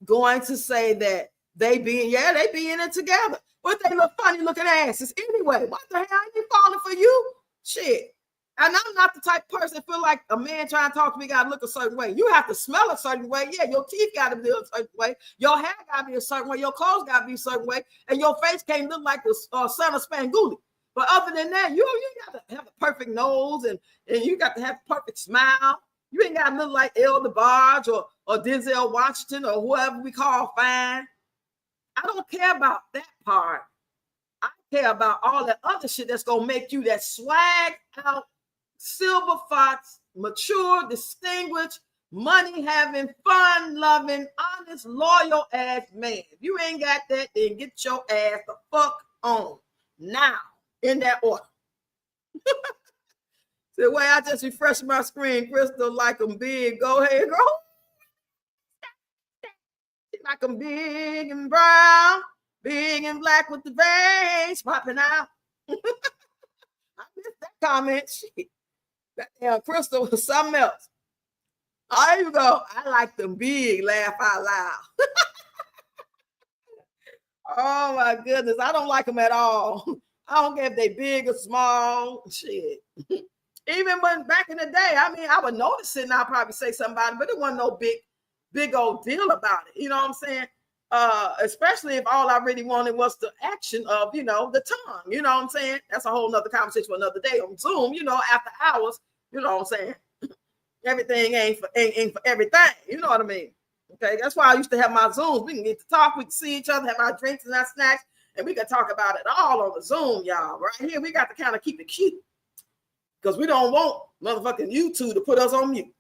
going to say that they be in it together. But they look funny looking asses anyway. What the hell? I ain't falling for you. Shit. And I'm not the type of person that feel like a man trying to talk to me got to look a certain way. You have to smell a certain way. Yeah, your teeth got to be a certain way. Your hair got to be a certain way. Your clothes got to be a certain way. And your face can't look like the son of Spangoolie. But other than that, you got to have a perfect nose and you got to have a perfect smile. You ain't got to look like El DeBarge or Denzel Washington or whoever we call fine. I don't care about that part. I care about all that other shit that's going to make you that swag out, silver fox, mature, distinguished, money having, fun loving, honest, loyal ass man. If you ain't got that, then get your ass the fuck on now in that order. The way I just refreshed my screen, Crystal, like them big. Go ahead, girl. like I'm big and brown, big and black with the veins popping out. I missed that comment. Shit. That Crystal was something else. There you go. I like them big, laugh out loud. Oh my goodness. I don't like them at all. I don't care if they big or small. Shit. Even when back in the day, I mean, I would notice it and I'll probably say something about it, but it wasn't no big old deal about it. You know what I'm saying? Especially if all I really wanted was the action of, the tongue. You know what I'm saying? That's a whole nother conversation for another day on Zoom, after hours. You know what I'm saying? Everything ain't for everything. You know what I mean? Okay, that's why I used to have my Zooms. We can get to talk, we can see each other, have our drinks and our snacks, and we can talk about it all on the Zoom, y'all. Right here, we got to kind of keep it cute because we don't want motherfucking YouTube to put us on mute.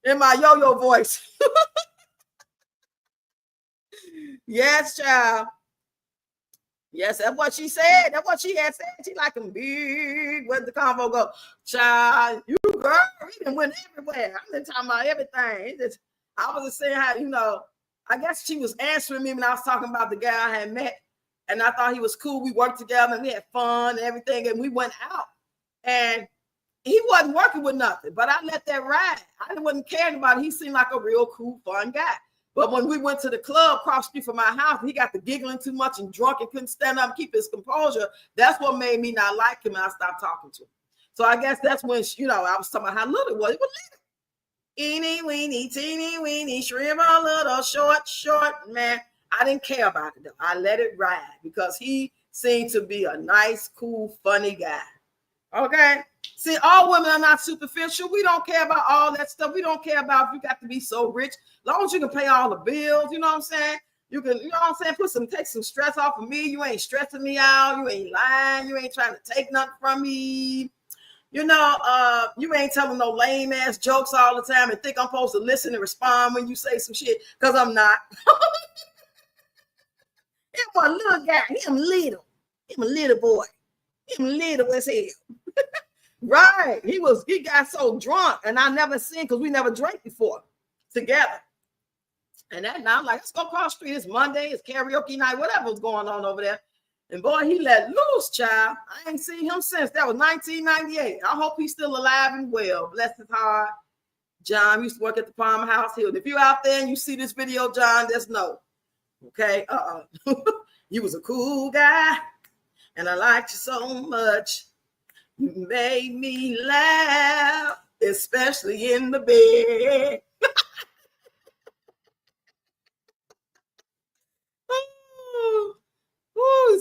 In my yo-yo voice. Yes, child. Yes, that's what she said. That's what she had said. She like them big. Where'd the convo go? Child, you girl, we done went everywhere. I'm been talking about everything. I was just saying how, I guess she was answering me when I was talking about the guy I had met. And I thought he was cool. We worked together and we had fun and everything. And we went out. And he wasn't working with nothing, but I let that ride. I wasn't caring about it. He seemed like a real cool, fun guy. But when we went to the club across the street from my house, he got to giggling too much and drunk and couldn't stand up and keep his composure. That's what made me not like him, and I stopped talking to him. So I guess that's when, I was talking about how little it was. It was little. Eeny, weeny, teeny, weeny, shrimp a little, short, man. I didn't care about it, though. I let it ride because he seemed to be a nice, cool, funny guy. Okay? See, all women are not superficial. We don't care about all that stuff. We don't care about if you got to be so rich. As long as you can pay all the bills, you know what I'm saying? You can, take some stress off of me. You ain't stressing me out. You ain't lying. You ain't trying to take nothing from me. You ain't telling no lame ass jokes all the time and think I'm supposed to listen and respond when you say some shit, because I'm not. Him one little guy. Him a little boy. Him little as hell. Right. He got so drunk, and I never seen, because we never drank before together. And that now I'm like, let's go across the street. It's Monday, it's karaoke night, whatever was going on over there. And boy, he let loose, child. I ain't seen him since. That was 1998. I hope he's still alive and well. Bless his heart. John used to work at the Palmer House Hill. If you're out there and you see this video, John, just know. Okay. You was a cool guy, and I liked you so much. You made me laugh, especially in the bed.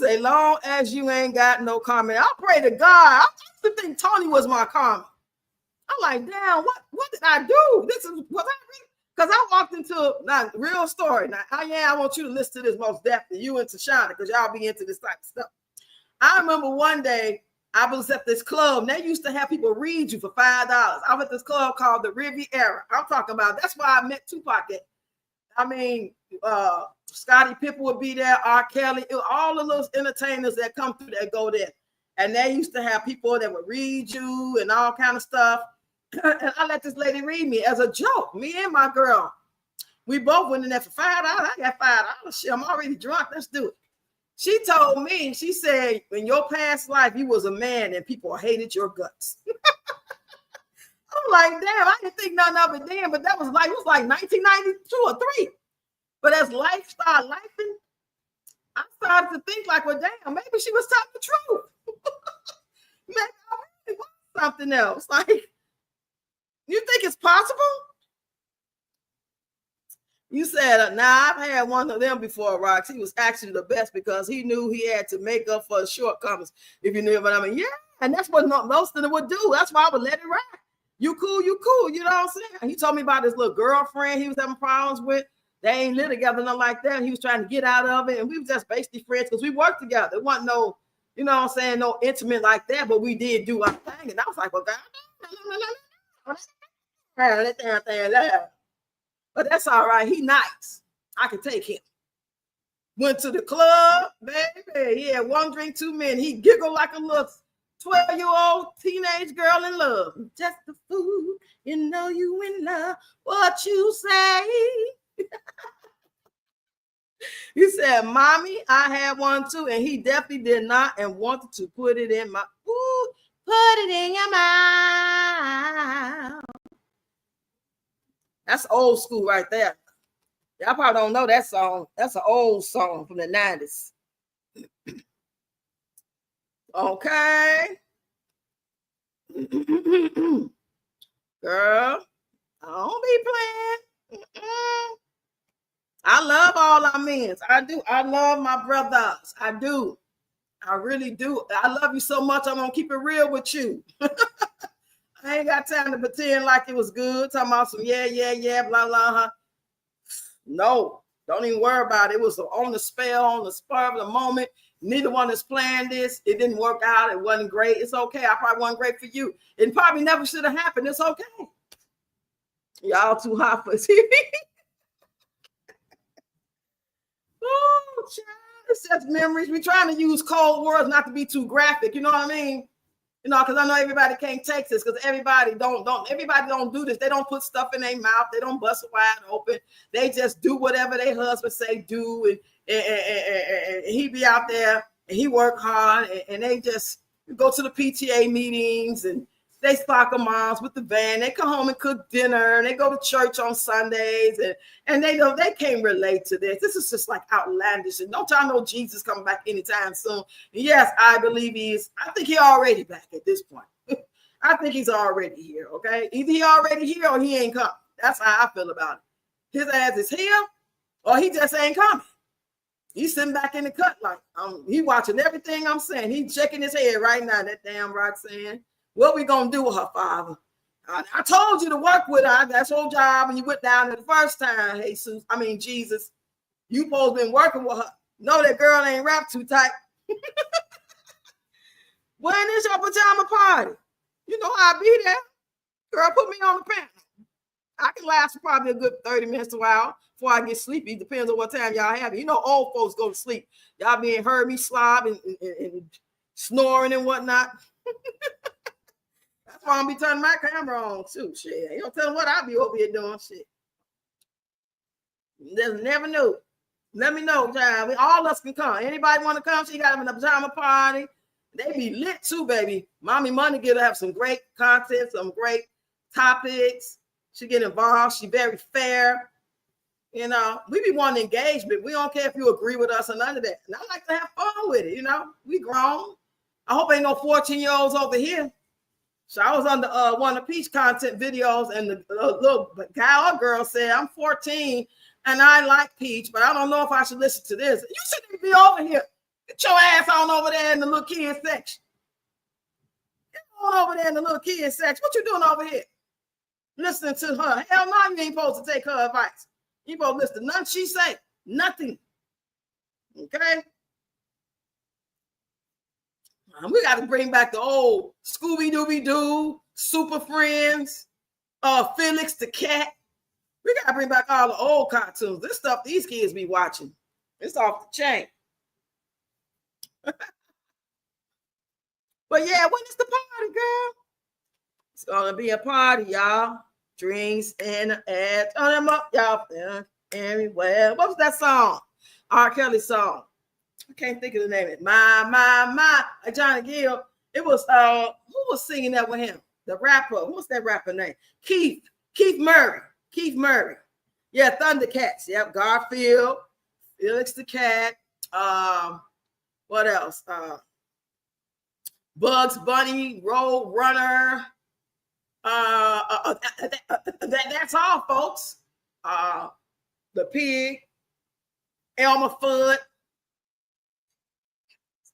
As long as you ain't got no comment. I pray to God. I used to think Tony was my karma. I'm like, damn, what did I do? Because I walked into now real story. Now, I want you to listen to this most definitely, you and Tashana, because y'all be into this type of stuff. I remember one day I was at this club. They used to have people read you for $5. I was at this club called the Riviera. I'm talking about, that's why I met Tupac at. I mean, Scottie Pippen would be there, R. Kelly, all of those entertainers that come through that go there. And they used to have people that would read you and all kind of stuff. And I let this lady read me as a joke. Me and my girl, we both went in there for $5. I got $5. Shit, I'm already drunk. Let's do it. She told me, she said, in your past life, you was a man and people hated your guts. I'm like, damn, I didn't think nothing of it then, but it was like 1992 or 3. But as life started lifing, I started to think like, well, damn, maybe she was telling the truth. Maybe I really want something else. Like, you think it's possible? You said, nah, I've had one of them before, Rox. He was actually the best because he knew he had to make up for his shortcomings, if you knew what I mean. Yeah, and that's what most of them would do. That's why I would let it ride. You cool, you know what I'm saying? He told me about his little girlfriend he was having problems with. They ain't live together, nothing like that. He was trying to get out of it, and we were just basically friends because we worked together. It wasn't no, you know what I'm saying, no intimate like that, but we did do our thing. And I was like, well, God, but that's all right. He nice. I can take him. Went to the club, baby. He had one drink too many. He giggled like a little 12-year-old teenage girl in love. Just a fool, you know you in love. What you say? He said, Mommy, I had one too, and he definitely did not and wanted to put it in my, put it in your mouth. That's old school right there. Y'all probably don't know that song. That's an old song from the 90s. Okay. Girl, I don't be playing. I love all our men. I do. I love my brothers. I do. I really do. I love you so much. I'm going to keep it real with you. I ain't got time to pretend like it was good. Talking about some yeah, blah, blah, huh? No, don't even worry about it. It was on the spell, on the spur of the moment. Neither one is playing this. It didn't work out. It wasn't great. It's okay. I probably wasn't great for you. It probably never should have happened. It's okay. Y'all too hot for TV. Oh, child. It's just memories. We're trying to use cold words not to be too graphic. You know what I mean? You know, because I know everybody can't take this because everybody don't do this. They don't put stuff in their mouth. They don't bust it wide open. They just do whatever their husband say do. And he be out there and he work hard and they just go to the PTA meetings and they soccer moms with the van. They come home and cook dinner and they go to church on Sundays and they know they can't relate to this. This is just like outlandish. And don't y'all know Jesus coming back anytime soon? And yes, I believe he is. I think he already back at this point. I think he's already here. Okay, either he already here or he ain't coming. That's how I feel about it. His ass is here or he just ain't coming. He's sitting back in the cut like he watching everything I'm saying. He's checking his head right now. That damn Roxanne. What we gonna do with her father? I told you to work with her. That's your job. And you went down there the first time, Jesus. You supposed to been working with her. No, that girl ain't wrapped too tight. When is your pajama party? You know I'll be there. Girl, put me on the panel. I can last for probably a good 30 minutes to an hour before I get sleepy. Depends on what time y'all have it. You know, old folks go to sleep. Y'all being heard me slob and snoring and whatnot. That's why I'm be turning my camera on too. Shit. You don't tell them what I'll be over here doing. Shit. Just never know. Let me know, child. All us can come. Anybody want to come? She got them in a pajama party. They be lit too, baby. Mommy Money get to have some great content, some great topics. She get involved. She very fair. You know, we be wanting engagement. We don't care if you agree with us or none of that. And I like to have fun with it. You know, we grown. I hope ain't no 14-year-olds over here. So I was on the one of the Peach content videos, and the little guy or girl said, I'm 14 and I like Peach, but I don't know if I should listen to this. You shouldn't be over here. Get your ass on over there in the little kids section. Get on over there in the little kids section. What you doing over here? Listening to her. Hell no, you ain't supposed to take her advice. You supposed to listen to nothing she say. Nothing. Okay? We got to bring back the old Scooby-Dooby-Doo, Super Friends, Felix the Cat. We got to bring back all the old cartoons. This stuff these kids be watching. It's off the chain. But yeah, when is the party, girl? It's going to be a party, y'all. Drinks and ads. Turn them up, y'all. Everywhere. What was that song? R. Kelly song. I can't think of the name of it. My, Johnny Gill. It was who was singing that with him? The rapper. What's that rapper name? Keith Murray. Yeah, Thundercats. Yep, Garfield, Felix the Cat. What else? Bugs Bunny, Road Runner. That's all, folks. The Pig, Elmer Fudd.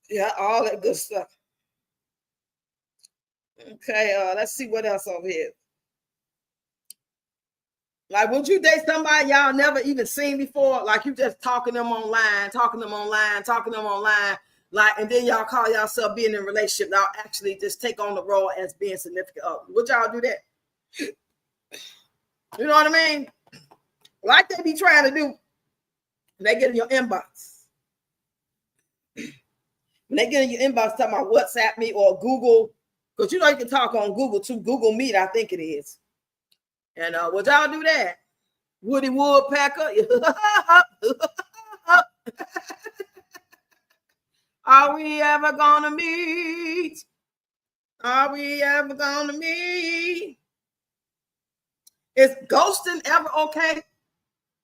Yeah, all that good stuff. Okay, let's see what else over here. Like, would you date somebody y'all never even seen before? Like, you just talking them online, like, and then y'all call yourself being in a relationship. Y'all actually just take on the role as being significant other. Would y'all do that? You know what I mean? Like they be trying to do. They get in your inbox. When they get in your inbox talking about WhatsApp me or Google, because you know you can talk on Google too. Google Meet, I think it is. And would y'all do that? Woody Woodpecker. Are we ever gonna meet? Are we ever gonna meet? Is ghosting ever okay?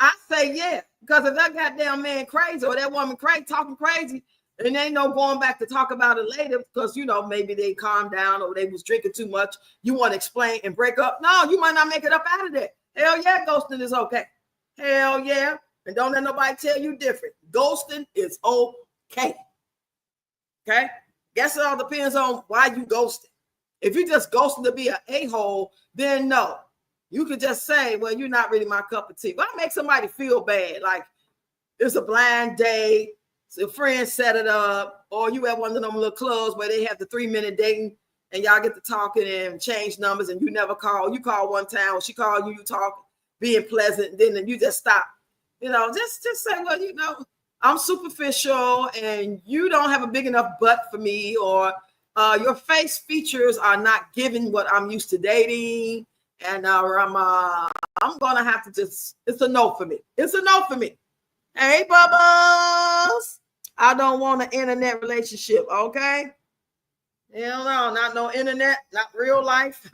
I say yeah, because if that goddamn man crazy or that woman crazy talking crazy, and ain't no going back to talk about it later because you know maybe they calmed down or they was drinking too much. You want to explain and break up? No, you might not make it up out of there. Hell yeah, ghosting is okay. Hell yeah, and don't let nobody tell you different. Ghosting is okay. Okay, guess it all depends on why you ghosting. If you just ghosting to be an a-hole, then no. You could just say, well, you're not really my cup of tea. Why make somebody feel bad? Like it's a blind date, so a friend set it up, or you at one of them little clubs where they have the 3-minute dating and y'all get to talking and change numbers and you never call. You call one time, or she called you, you talk, being pleasant, and then you just stop. You know, just say, well, you know, I'm superficial and you don't have a big enough butt for me, or your face features are not giving what I'm used to dating. And I'm gonna have to just, it's a no for me. It's a no for me. Hey, Bubbles. I don't want an internet relationship, okay? Hell no, not no internet, not real life,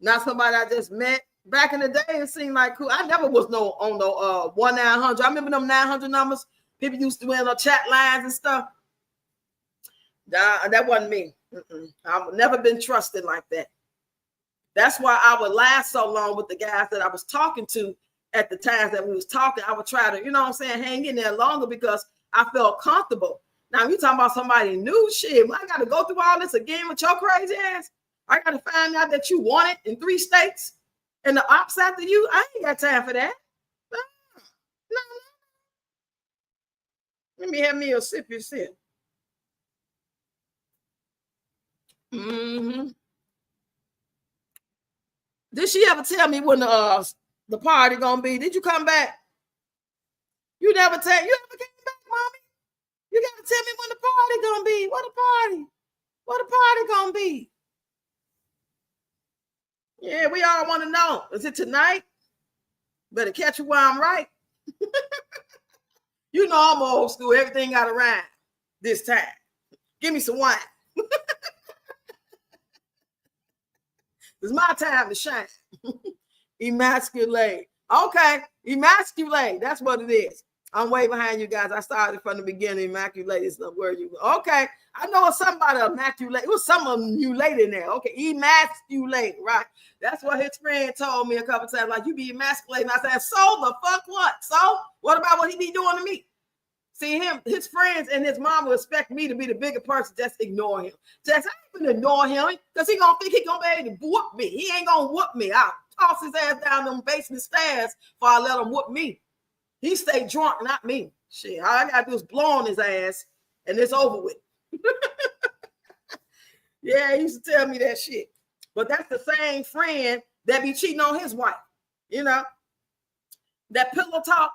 not somebody I just met. Back in the day, it seemed like cool. I never was on no 1-900. I remember them 900 numbers. People used to win on chat lines and stuff. That wasn't me. I've never been trusted like that. That's why I would last so long with the guys that I was talking to at the times that we was talking. I would try to, you know what I'm saying, hang in there longer because I felt comfortable. Now, you talking about somebody new, shit, I got to go through all this again with your crazy ass. I got to find out that you want it in 3 states and the ops after you. I ain't got time for that. No. Let me have me a sip. Mm-hmm. Did she ever tell me when the party gonna be? Did you come back? You never came back, mommy. You gotta tell me when the party gonna be. What a party? What a party gonna be? Yeah, we all want to know. Is it tonight? Better catch you while I'm right. You know I'm old school. Everything got to rhyme this time. Give me some wine. It's my time to shine. Emasculate. Okay, emasculate. That's what it is. I'm way behind you guys. I started from the beginning. Immaculate is the word you. Okay, I know it's something about immaculate. It was some of you late in there. Okay, emasculate. Right. That's what his friend told me a couple times. Like, you be emasculating. I said, so the fuck what? So what about what he be doing to me? See him, his friends and his mom will expect me to be the bigger person. Just ignore him. Just I ain't gonna ignore him because he gonna think he gonna be able to whoop me. He ain't gonna whoop me. I'll toss his ass down them basement stairs before I let him whoop me. He stay drunk, not me. Shit, all I gotta do is blow on his ass and it's over with. Yeah, he used to tell me that shit. But that's the same friend that be cheating on his wife. You know, that pillow talk.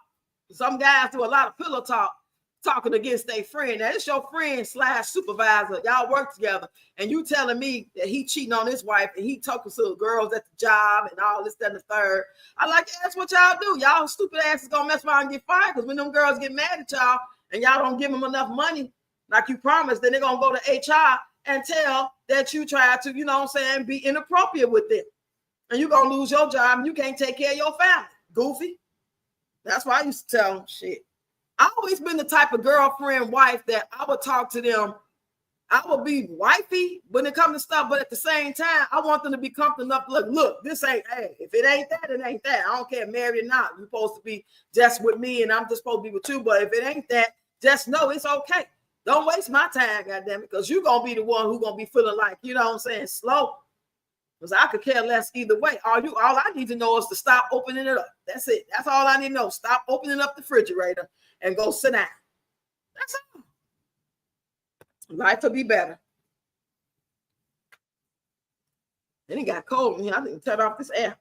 Some guys do a lot of pillow talk, talking against their friend. Now, it's your friend / supervisor. Y'all work together, and you telling me that he cheating on his wife and he talking to girls at the job and all this, that, and the third. I like, that's what y'all do. Y'all stupid asses gonna mess around and get fired because when them girls get mad at y'all and y'all don't give them enough money like you promised, then they're gonna go to HR and tell that you tried to, you know what I'm saying, be inappropriate with them. And you're gonna lose your job and you can't take care of your family. Goofy. That's why I used to tell them shit. I've always been the type of girlfriend, wife that I would talk to them. I would be wifey when it comes to stuff, but at the same time, I want them to be comfortable enough. Look, this ain't, hey, if it ain't that, it ain't that. I don't care, married or not. You're supposed to be just with me and I'm just supposed to be with you. But if it ain't that, just know it's okay. Don't waste my time, goddamn it, because you're going to be the one who's going to be feeling like, you know what I'm saying, slow. Because I could care less either way. All I need to know is to stop opening it up. That's it. That's all I need to know. Stop opening up the refrigerator and go sit down. That's all. Life will be better. Then it got cold in here. I didn't turn off this air.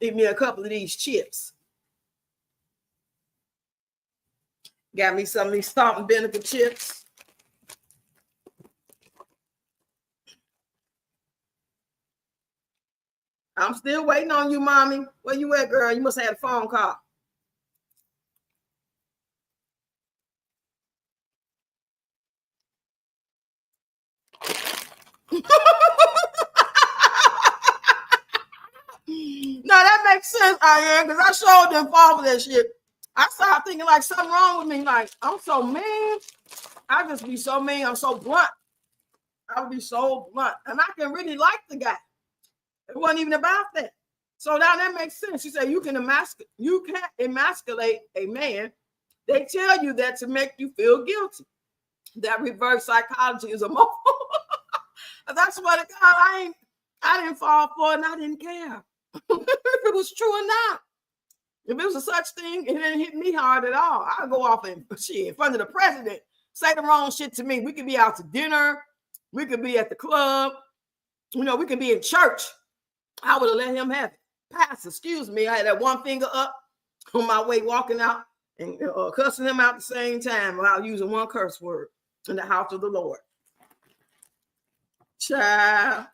Eat me a couple of these chips. Got me some of these salt and vinegar chips. I'm still waiting on you, mommy. Where you at, girl? You must have had a phone call. No, that makes sense, Ian, because I showed them fall for that shit. I started thinking like something wrong with me. Like, I'm so mean. I just be so mean. I'm so blunt. I would be so blunt. And I can really like the guy. It wasn't even about that. So now that makes sense. She said you can't emasculate a man. They tell you that to make you feel guilty. That reverse psychology is a more. That's what it got. I didn't fall for it and I didn't care. If it was true or not. If it was a such thing, it didn't hit me hard at all. I'd go off and shit in front of the president, say the wrong shit to me. We could be out to dinner. We could be at the club. You know, we could be in church. I would have let him have it. Pastor, excuse me. I had that one finger up on my way walking out and cussing him out at the same time without using one curse word in the house of the Lord. Child.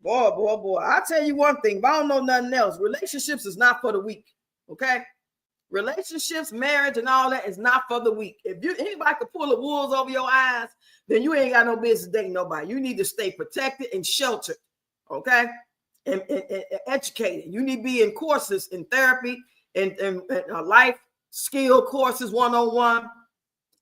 Boy. I'll tell you one thing. If I don't know nothing else, relationships is not for the weak. Okay? Relationships, marriage, and all that is not for the weak. If anybody could pull the wolves over your eyes, then you ain't got no business dating nobody. You need to stay protected and sheltered. Okay? And educated. You need to be in courses in therapy and life skill courses, one-on-one,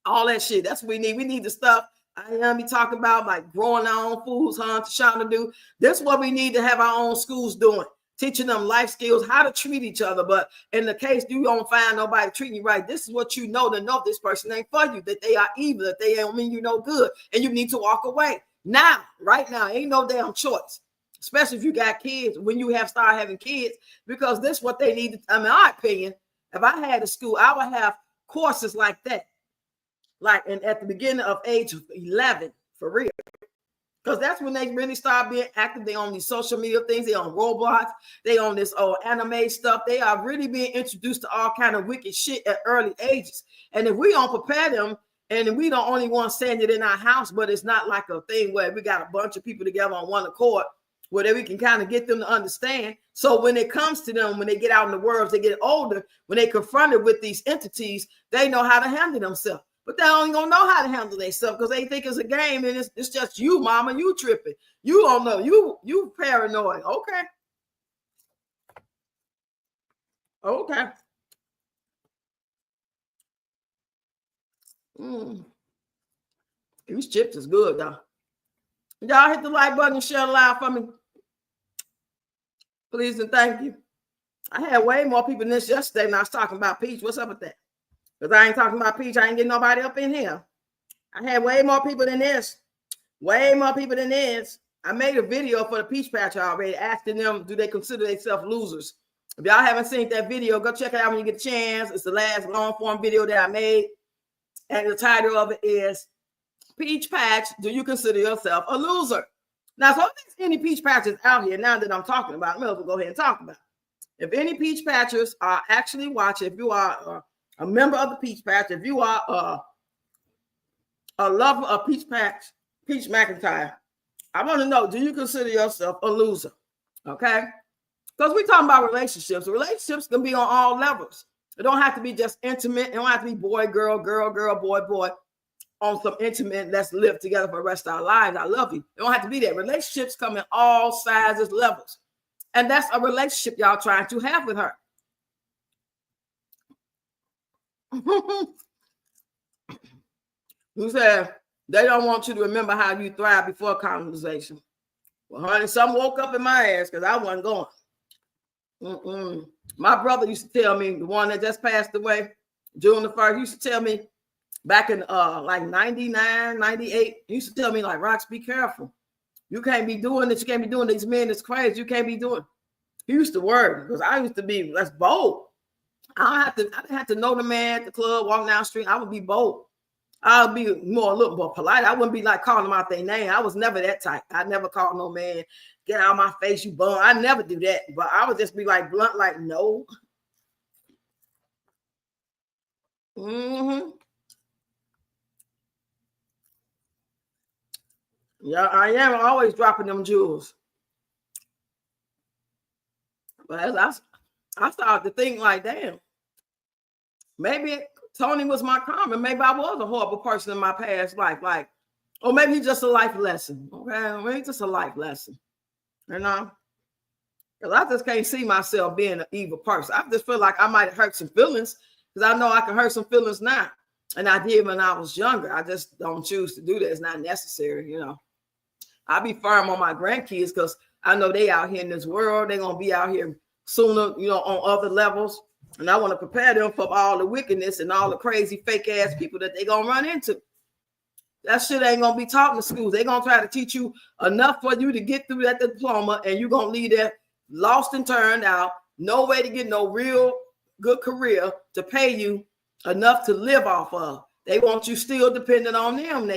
all that shit. That's what we need. We need the stuff I be talking about, like growing our own foods, trying to do. That's what we need to have our own schools doing, teaching them life skills, how to treat each other. But in the case you don't find nobody treating you right, this is what you know to know this person ain't for you, that they are evil, that they don't mean you no good, and you need to walk away. Now, right now, ain't no damn choice, especially if you got kids, when you start having kids, because this is what they need. In my opinion, if I had a school, I would have courses like that. Like at the beginning of age 11, for real. Because that's when they really start being active. They on these social media things. They on Roblox. They on this anime stuff. They are really being introduced to all kind of wicked shit at early ages. And if we don't prepare them, and we don't only want to send it in our house, but it's not like a thing where we got a bunch of people together on one accord, where we can kind of get them to understand. So when it comes to them, when they get out in the world, they get older, when they confronted with these entities, they know how to handle themselves. But they don't gonna know how to handle themselves because they think it's a game and it's just you, mama, you tripping. You don't know. You paranoid. Okay. These chips is good, though. Y'all hit the like button and share live for me. Please and thank you. I had way more people than this yesterday when I was talking about Peach. What's up with that? Because I ain't talking about Peach. I ain't getting nobody up in here. I had way more people than this. Way more people than this. I made a video for the Peach Patch already asking them, do they consider themselves losers? If y'all haven't seen that video, go check it out when you get a chance. It's the last long form video that I made. And the title of it is Peach Patch, do you consider yourself a loser? Now, so if there's any Peach Patches out here now that I'm talking about, I'm going to go ahead and talk about it. If any Peach Patchers are actually watching, if you are a member of the Peach Patch, if you are a lover of Peach McIntyre, I want to know, do you consider yourself a loser? Okay? Because we're talking about relationships. Relationships can be on all levels. It don't have to be just intimate. It don't have to be boy, girl, boy, on some intimate, let's live together for the rest of our lives. I love you. It don't have to be that. Relationships come in all sizes, levels. And that's a relationship y'all trying to have with her. You said they don't want you to remember how you thrived before colonization. Well, honey, some woke up in my ass because I wasn't going. My brother used to tell me, the one that just passed away, June the 1st, used to tell me back in like 99, 98, he used to tell me, like, Rox, be careful. You can't be doing this. You can't be doing these men. It's crazy. You can't be doing. He used to worry because I used to be less bold. I didn't have to know the man at the club, walking down the street. I would be bold. I would be a little more polite. I wouldn't be like calling them out their name. I was never that type. I never called no man, get out of my face, you bum. I never do that. But I would just be like blunt, like, no. Mm-hmm. Yeah, I am always dropping them jewels. But as I started to think like, damn, maybe Tony was my karma. Maybe I was a horrible person in my past life. Like, or maybe just a life lesson. Okay, maybe just a life lesson. You know? Because I just can't see myself being an evil person. I just feel like I might have hurt some feelings because I know I can hurt some feelings now. And I did when I was younger. I just don't choose to do that. It's not necessary, you know. I be firm on my grandkids because I know they out here in this world. They're going to be out here sooner, you know, on other levels. And I want to prepare them for all the wickedness and all the crazy fake ass people that they're going to run into. That shit ain't going to be taught in the schools. They're going to try to teach you enough for you to get through that diploma, and you're going to leave there lost and turned out, no way to get no real good career to pay you enough to live off of. They want you still dependent on them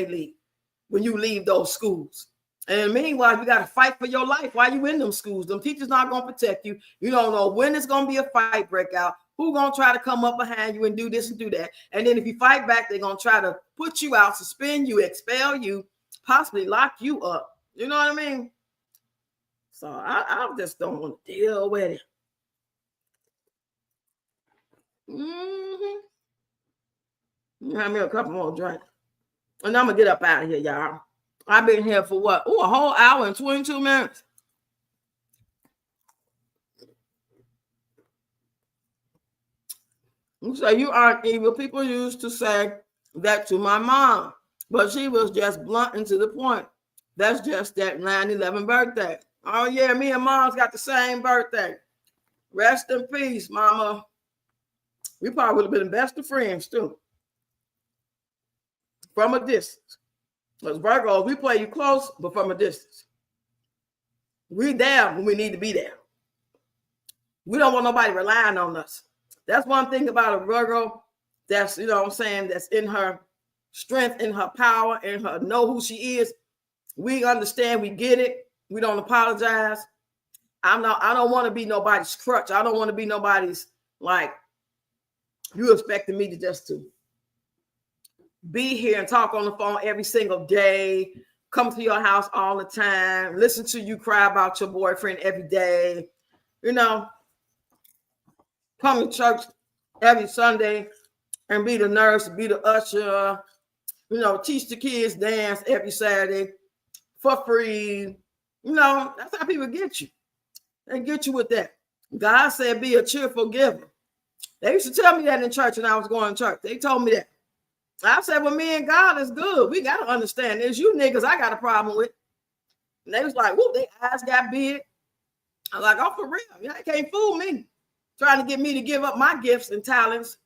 when you leave those schools. And meanwhile, you got to fight for your life while you in them schools. Them teachers not going to protect you. You don't know when it's going to be a fight break out. Who going to try to come up behind you and do this and do that? And then if you fight back, they're going to try to put you out, suspend you, expel you, possibly lock you up. You know what I mean? So I just don't want to deal with it. Mm-hmm. Have me a couple more drinks. And I'm going to get up out of here, y'all. I've been here for what? Oh, a whole hour and 22 minutes. So you aren't evil. People used to say that to my mom, but she was just blunt and to the point. That's just that 9/11 birthday. Oh yeah, me and mom's got the same birthday. Rest in peace, mama. We probably would have been best of friends too. From a distance. Because Virgos, we play you close, but from a distance. We there when we need to be there. We don't want nobody relying on us. That's one thing about a Virgo that's, you know what I'm saying, that's in her strength, in her power, in her know who she is. We understand, we get it. We don't apologize. I don't want to be nobody's crutch. I don't want to be nobody's, like, you expecting me to just to be here and talk on the phone every single day, come to your house all the time, listen to you cry about your boyfriend every day, you know, come to church every Sunday and be the nurse, be the usher, you know, teach the kids dance every Saturday for free. You know, that's how people get you. They get you with that. God said, be a cheerful giver. They used to tell me that in church when I was going to church. They told me that. I said, well, me and God is good. We got to understand this. You niggas, I got a problem with. And they was like, whoop, their eyes got big. I'm like, oh, for real. Y'all can't fool me. Trying to get me to give up my gifts and talents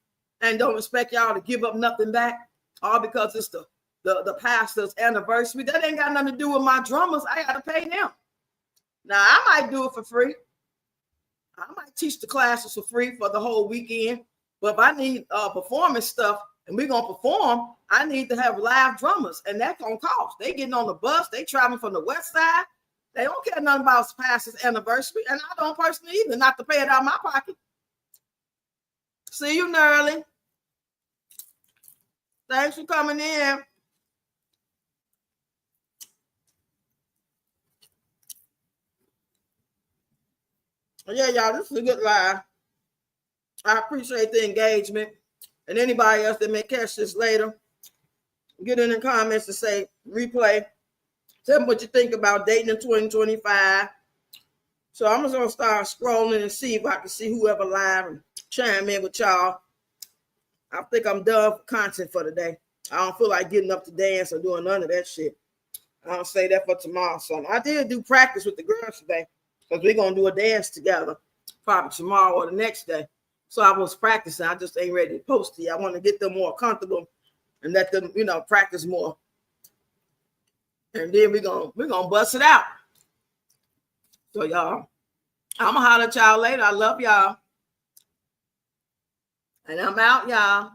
and don't expect y'all to give up nothing back. All because it's the pastor's anniversary. That ain't got nothing to do with my drummers. I got to pay them. Now, I might do it for free. I might teach the classes for free for the whole weekend. But if I need performance stuff and we're going to perform, I need to have live drummers. And that's going to cost. They getting on the bus. They traveling from the west side. They don't care nothing about pastor's anniversary. And I don't personally either, not to pay it out of my pocket. See you, Nerly. Thanks for coming in. Yeah, y'all, this is a good live. I appreciate the engagement. And anybody else that may catch this later, get in the comments to say replay. Tell me what you think about dating in 2025. So I'm just going to start scrolling and see if I can see whoever live and chime in with y'all. I think I'm done for content for today. I don't feel like getting up to dance or doing none of that shit. I'll say that for tomorrow. So I did do practice with the girls today because we're going to do a dance together probably tomorrow or the next day. So I was practicing. I just ain't ready to post it. I want to get them more comfortable and let them, you know, practice more. And then we're gonna bust it out. So y'all, I'm gonna holler at y'all later. I love y'all. And I'm out, y'all.